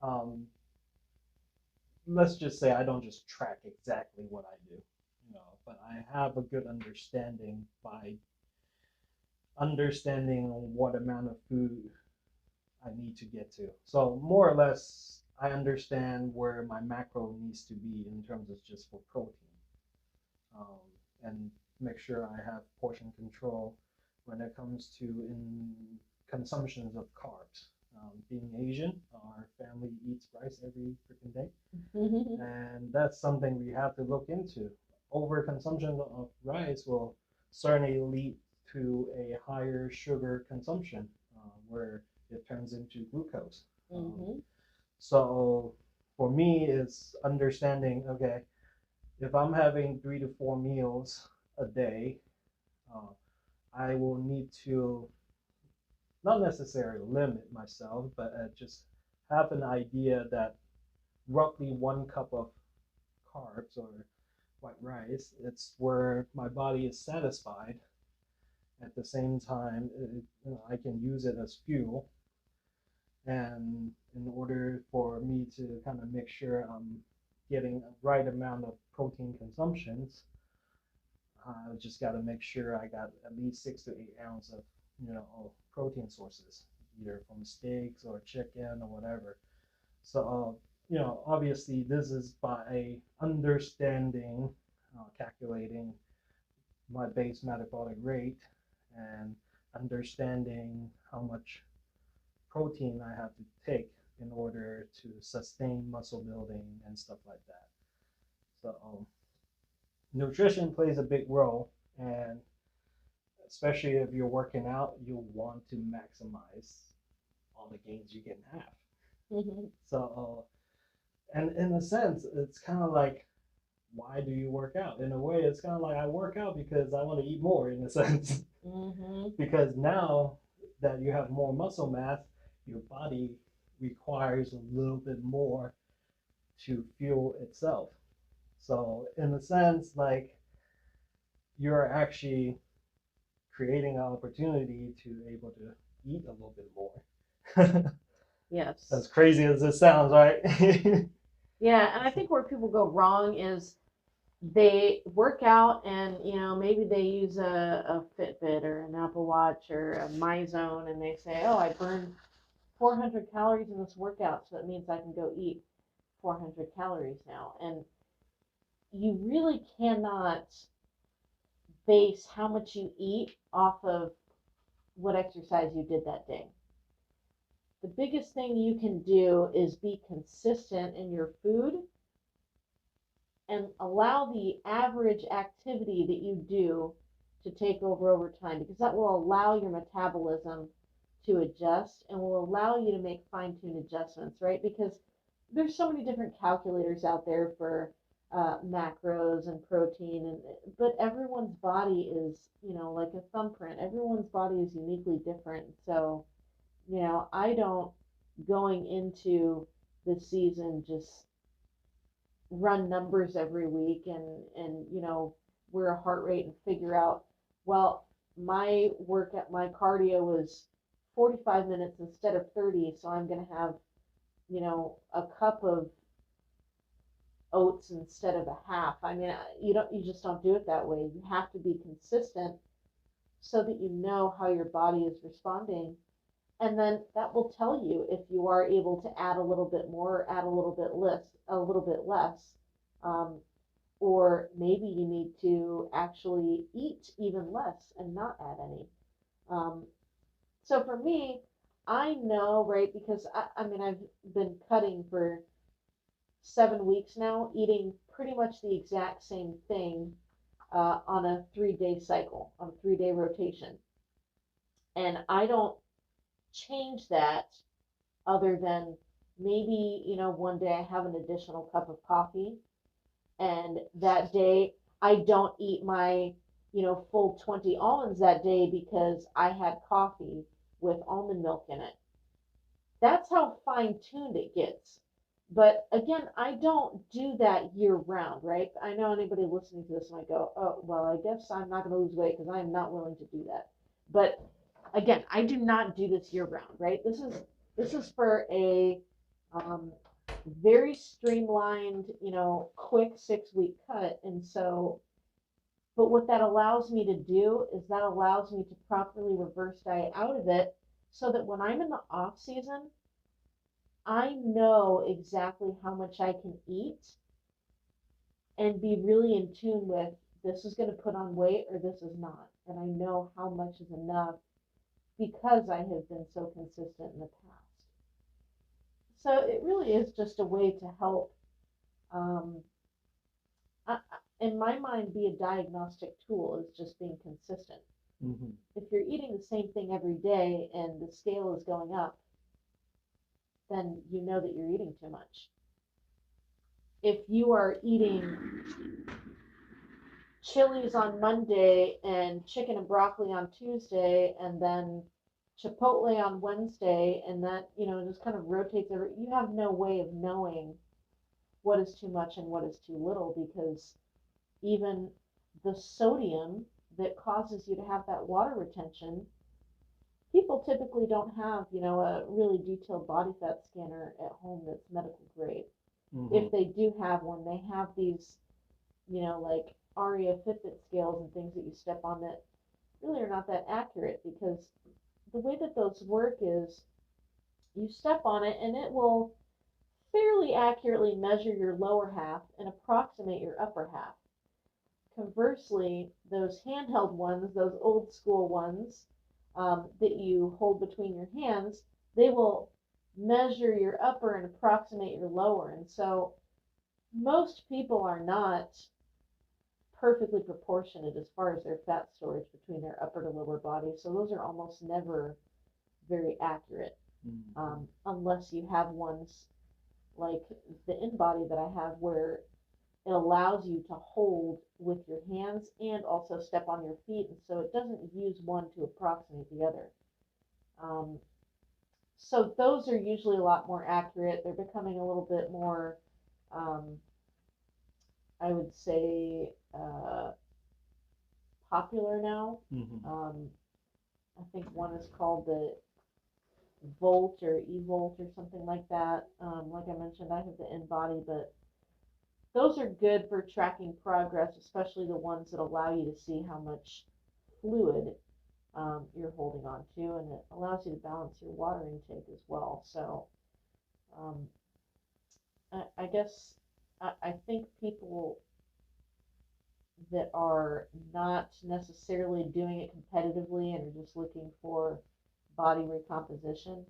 Um, let's just say I don't just track exactly what I do, but I have a good understanding by understanding what amount of food I need to get to. So more or less, I understand where my macro needs to be in terms of just for protein, and make sure I have portion control when it comes to in consumptions of carbs. Being Asian, our family eats rice every freaking day, and that's something we have to look into. Overconsumption of rice will certainly lead to a higher sugar consumption, where it turns into glucose. So for me, it's understanding, okay, if I'm having 3 to 4 meals a day, uh, I will need to not necessarily limit myself, but just have an idea that roughly 1 cup of carbs or white rice, it's where my body is satisfied. At the same time, I can use it as fuel. And in order for me to kind of make sure I'm getting a right amount of protein consumptions, I just got to make sure I got at least 6 to 8 ounces of protein sources, either from steaks or chicken or whatever. So obviously this is by understanding, calculating my base metabolic rate and understanding how much protein I have to take in order to sustain muscle building and stuff like that. So nutrition plays a big role, and especially if you're working out, you want to maximize all the gains you can have. So, and in a sense, it's kind of like, why do you work out? In a way, it's kind of like I work out because I want to eat more, in a sense. Because now that you have more muscle mass, your body requires a little bit more to fuel itself. So in a sense, like, you're actually creating an opportunity to able to eat a little bit more. Yes. As crazy as it sounds, right? Yeah, and I think where people go wrong is they work out and maybe they use a Fitbit or an Apple Watch or a MyZone, and they say, oh, I burned 400 calories in this workout, so that means I can go eat 400 calories now. And you really cannot base how much you eat off of what exercise you did that day. The biggest thing you can do is be consistent in your food and allow the average activity that you do to take over time, because that will allow your metabolism to adjust and will allow you to make fine-tuned adjustments, right? Because there's so many different calculators out there for macros and protein, but everyone's body is, like a thumbprint. Everyone's body is uniquely different. So, I don't, going into the season, just run numbers every week and wear a heart rate and figure out, well, my cardio was 45 minutes instead of 30, so I'm going to have a cup of oats instead of a half. I mean, you just don't do it that way. You have to be consistent so that you know how your body is responding And then that will tell you if you are able to add a little bit more, or add a little bit less, um, or maybe you need to actually eat even less and not add any. Um, so for me, I know, right, because I mean, I've been cutting for 7 weeks now, eating pretty much the exact same thing on a 3 day cycle, on a 3 day rotation. And I don't change that other than maybe, one day I have an additional cup of coffee, and that day I don't eat my, full 20 almonds that day because I had coffee with almond milk in it. That's how fine tuned it gets. But again, I don't do that year round, right? I know anybody listening to this might go, oh, well, I guess I'm not going to lose weight because I am not willing to do that. But again, I do not do this year round, right? This is for a um, very streamlined, quick 6 week cut. And so, but what that allows me to do is that allows me to properly reverse diet out of it so that when I'm in the off season, I know exactly how much I can eat and be really in tune with this is going to put on weight or this is not. And I know how much is enough because I have been so consistent in the past. So it really is just a way to help, um, in my mind, be a diagnostic tool is just being consistent. Mm-hmm. If you're eating the same thing every day and the scale is going up, then you know that you're eating too much. If you are eating chilies on Monday and chicken and broccoli on Tuesday and then Chipotle on Wednesday and that, just kind of rotates you have no way of knowing what is too much and what is too little because even the sodium that causes you to have that water retention, people typically don't have, a really detailed body fat scanner at home that's medical grade. Mm-hmm. If they do have one, they have these, like ARIA Fitbit scales and things that you step on that really are not that accurate because the way that those work is you step on it and it will fairly accurately measure your lower half and approximate your upper half. Conversely, those handheld ones, those old school ones that you hold between your hands, they will measure your upper and approximate your lower. And so most people are not perfectly proportionate as far as their fat storage between their upper to lower body. So those are almost never very accurate, unless you have ones like the InBody that I have where it allows you to hold with your hands and also step on your feet. And so it doesn't use one to approximate the other. So those are usually a lot more accurate. They're becoming a little bit more, I would say, popular now. Mm-hmm. I think one is called the Volt or eVolt or something like that. Like I mentioned, I have the InBody, but those are good for tracking progress, especially the ones that allow you to see how much fluid you're holding on to, and it allows you to balance your water intake as well. So um, I guess I think people that are not necessarily doing it competitively and are just looking for body recomposition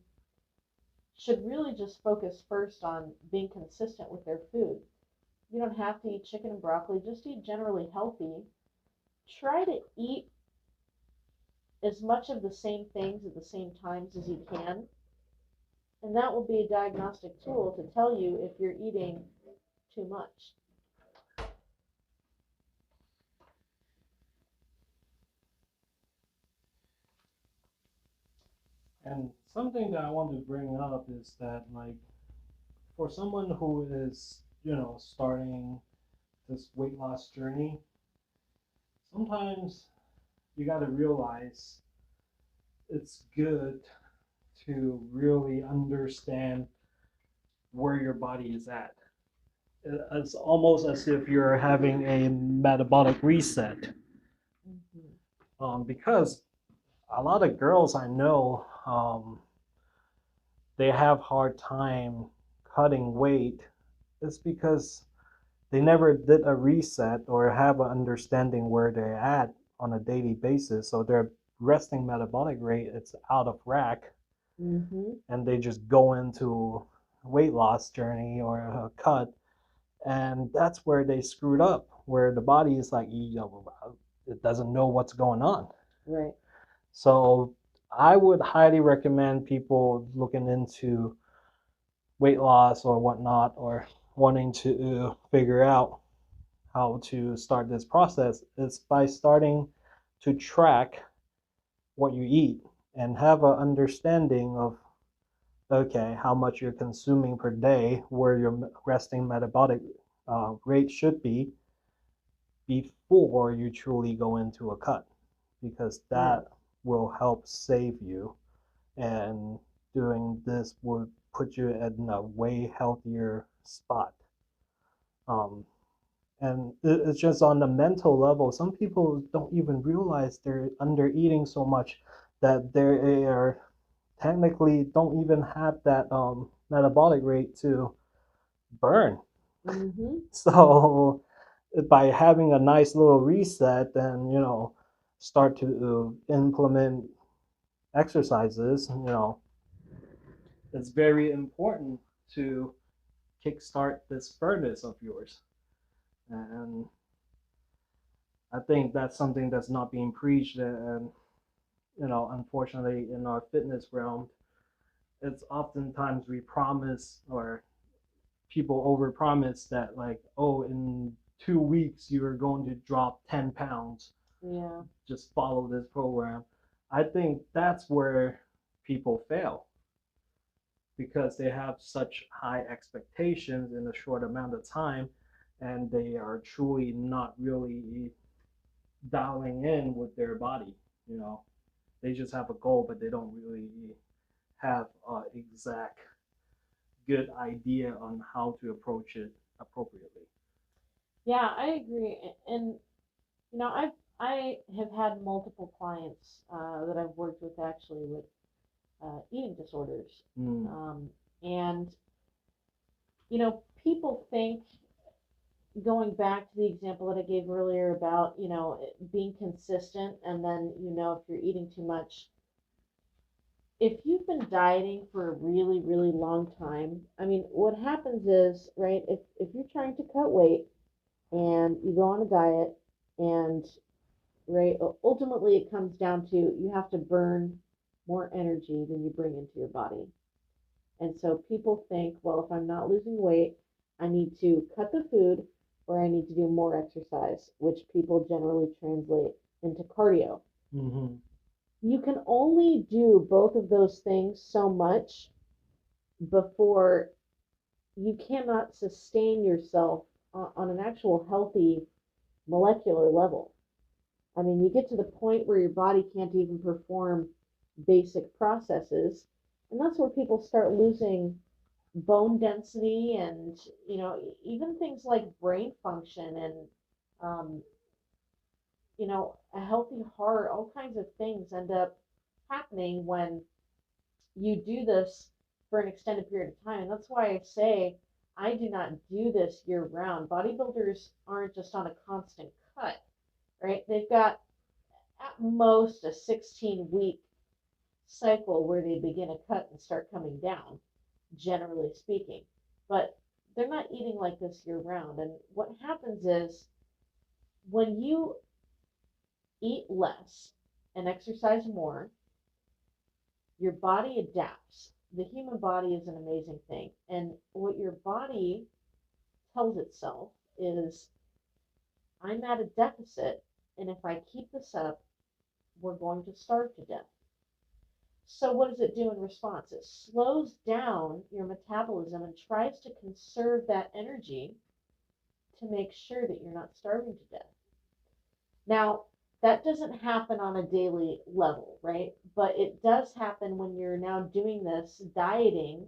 should really just focus first on being consistent with their food. You don't have to eat chicken and broccoli, just eat generally healthy. Try to eat as much of the same things at the same times as you can, and that will be a diagnostic tool to tell you if you're eating too much. And something that I want to bring up is that, like, for someone who is, starting this weight loss journey, sometimes you got to realize it's good to really understand where your body is at. It's almost as if you're having a metabolic reset. Mm-hmm. Because a lot of girls I know, they have hard time cutting weight, it's because they never did a reset or have an understanding where they're at on a daily basis. So their resting metabolic rate it's out of whack, Mm-hmm. and they just go into weight loss journey or a cut, and that's where they screwed up. Where the body is like, it doesn't know what's going on. Right. So I would highly recommend people looking into weight loss or whatnot, or wanting to figure out how to start this process, is by starting to track what you eat and have an understanding of, okay, how much you're consuming per day, where your resting metabolic rate should be before you truly go into a cut, because Yeah. that will help save you, and doing this would put you in a way healthier spot. Um, and it's just on the mental level. Some people don't even realize they're under eating so much that they are technically don't even have that metabolic rate to burn. Mm-hmm. So by having a nice little reset, and start to implement exercises, it's very important to kickstart this furnace of yours. And I think that's something that's not being preached, and unfortunately, in our fitness realm, it's oftentimes we promise, or people overpromise that, like, oh, in 2 weeks you're going to drop 10 pounds. Yeah. Just follow this program. I think that's where people fail, because they have such high expectations in a short amount of time, and they are truly not really dialing in with their body. You know, they just have a goal, but they don't really have an exact good idea on how to approach it appropriately. Yeah, I agree. And I have had multiple clients that I've worked with actually with eating disorders. Mm. And people think, going back to the example that I gave earlier about, being consistent, and then, if you're eating too much, if you've been dieting for a really, really long time, I mean, what happens is, right, if you're trying to cut weight and you go on a diet, and, right, ultimately it comes down to you have to burn more energy than you bring into your body. And so people think, well, if I'm not losing weight, I need to cut the food, or I need to do more exercise, which people generally translate into cardio. Mm-hmm. You can only do both of those things so much before you cannot sustain yourself on an actual healthy molecular level. I mean, you get to the point where your body can't even perform basic processes, and that's where people start losing bone density, and even things like brain function, and um, a healthy heart. All kinds of things end up happening when you do this for an extended period of time. And that's why I say I do not do this year round. Bodybuilders aren't just on a constant cut, right? They've got at most a 16-week cycle where they begin a cut and start coming down, generally speaking. But they're not eating like this year round. And what happens is, when you eat less and exercise more, your body adapts. The human body is an amazing thing. And what your body tells itself is, I'm at a deficit, and if I keep this up, we're going to starve to death. So what does it do in response? It slows down your metabolism and tries to conserve that energy to make sure that you're not starving to death. Now, that doesn't happen on a daily level, right? But it does happen when you're now doing this dieting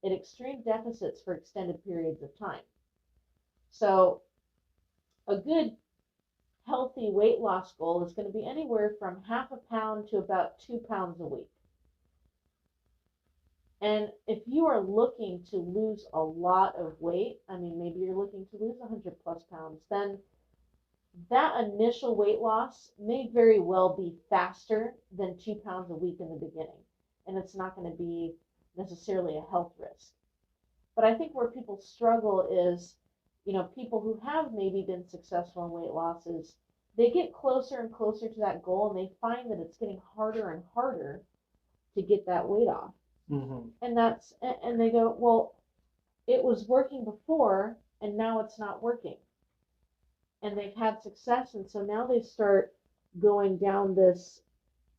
at extreme deficits for extended periods of time. So a good healthy weight loss goal is going to be anywhere from half a pound to about 2 pounds a week. And if you are looking to lose a lot of weight, I mean, maybe you're looking to lose 100 plus pounds, then that initial weight loss may very well be faster than 2 pounds a week in the beginning. And it's not going to be necessarily a health risk. But I think where people struggle is, people who have maybe been successful in weight losses, they get closer and closer to that goal and they find that it's getting harder and harder to get that weight off. Mm-hmm. And they go, well, it was working before and now it's not working. And they've had success, and so now they start going down this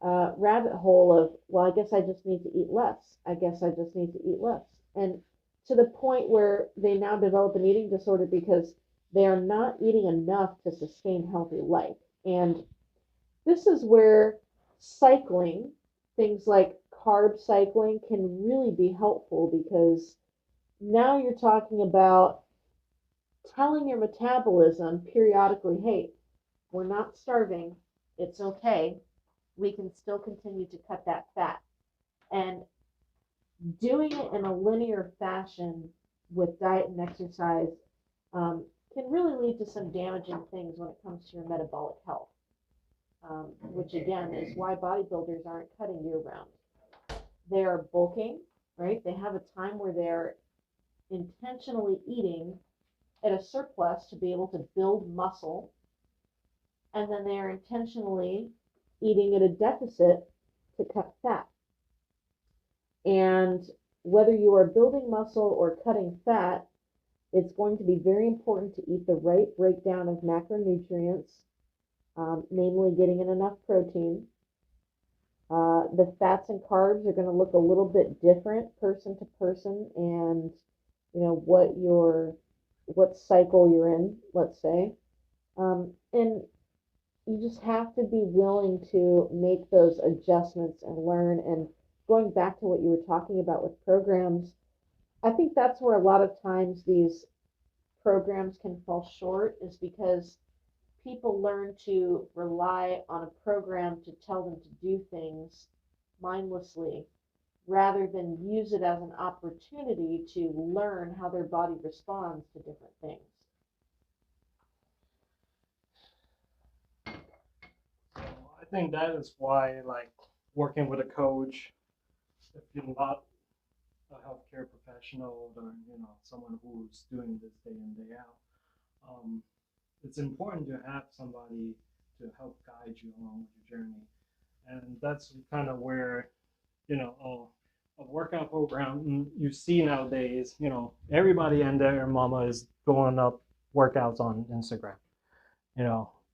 rabbit hole of, well, I guess I just need to eat less. I guess I just need to eat less. And to the point where they now develop an eating disorder because they are not eating enough to sustain healthy life. And this is where cycling, things like carb cycling, can really be helpful, because now you're talking about telling your metabolism periodically, hey, we're not starving. It's okay. We can still continue to cut that fat. And doing it in a linear fashion with diet and exercise can really lead to some damaging things when it comes to your metabolic health, which again is why bodybuilders aren't cutting year round. They are bulking, right? They have a time where they're intentionally eating at a surplus to be able to build muscle, and then they are intentionally eating at a deficit to cut fat. And whether you are building muscle or cutting fat, it's going to be very important to eat the right breakdown of macronutrients, namely getting in enough protein. The fats and carbs are going to look a little bit different person to person, and what cycle you're in, let's say. And you just have to be willing to make those adjustments and learn. And going back to what you were talking about with programs, I think that's where a lot of times these programs can fall short, is because people learn to rely on a program to tell them to do things mindlessly, rather than use it as an opportunity to learn how their body responds to different things. I think that is why, like, working with a coach, if you're not a healthcare professional or someone who's doing this day in day out, it's important to have somebody to help guide you along with your journey, and that's kind of where a workout program you see nowadays. Everybody and their mama is going up workouts on Instagram.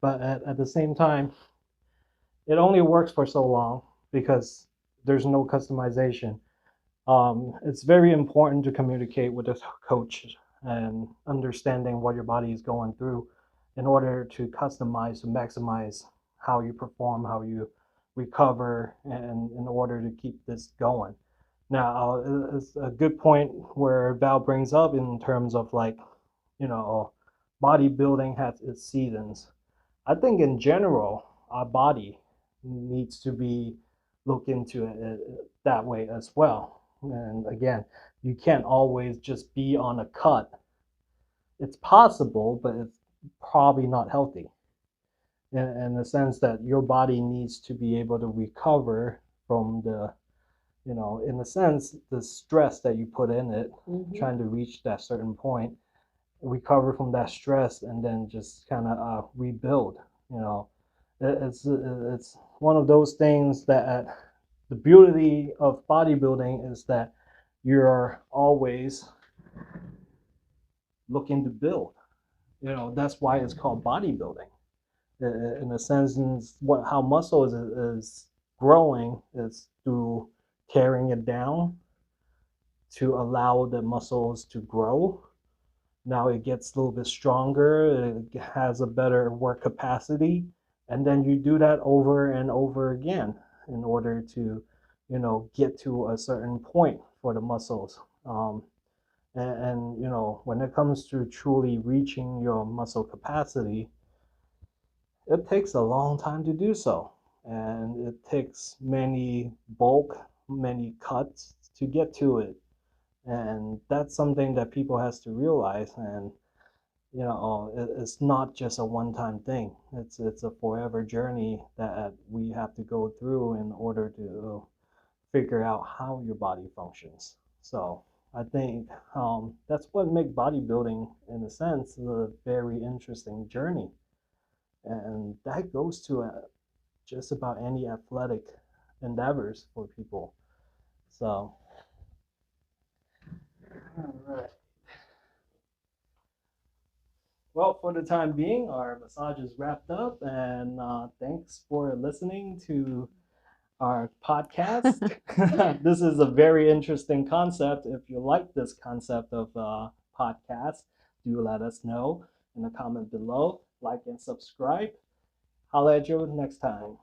But at the same time, it only works for so long because there's no customization. It's very important to communicate with a coach and understanding what your body is going through in order to customize, to maximize how you perform, how you recover, and in order to keep this going. Now, it's a good point where Val brings up in terms of, like, bodybuilding has its seasons. I think in general, our body needs to be looked into it that way as well. And again, you can't always just be on a cut. It's possible, but it's probably not healthy. In the sense that your body needs to be able to recover from the, in a sense, the stress that you put in it, trying to reach that certain point, recover from that stress, and then just kind of rebuild. It's one of those things that the beauty of bodybuilding is that you're always looking to build. That's why it's called bodybuilding. In a sense, how muscle is growing is through tearing it down to allow the muscles to grow. Now it gets a little bit stronger, it has a better work capacity, and then you do that over and over again in order to, get to a certain point for the muscles. And when it comes to truly reaching your muscle capacity, it takes a long time to do so, and it takes many cuts to get to it. And that's something that people has to realize. And it's not just a one-time thing. It's a forever journey that we have to go through in order to figure out how your body functions. So I think that's what makes bodybuilding, in a sense, a very interesting journey. And that goes to just about any athletic endeavors for people. So, all right. Well, for the time being, our massage is wrapped up, and thanks for listening to our podcast. This is a very interesting concept. If you like this concept of podcast, do let us know in the comment below. Like and subscribe. Holla at you next time.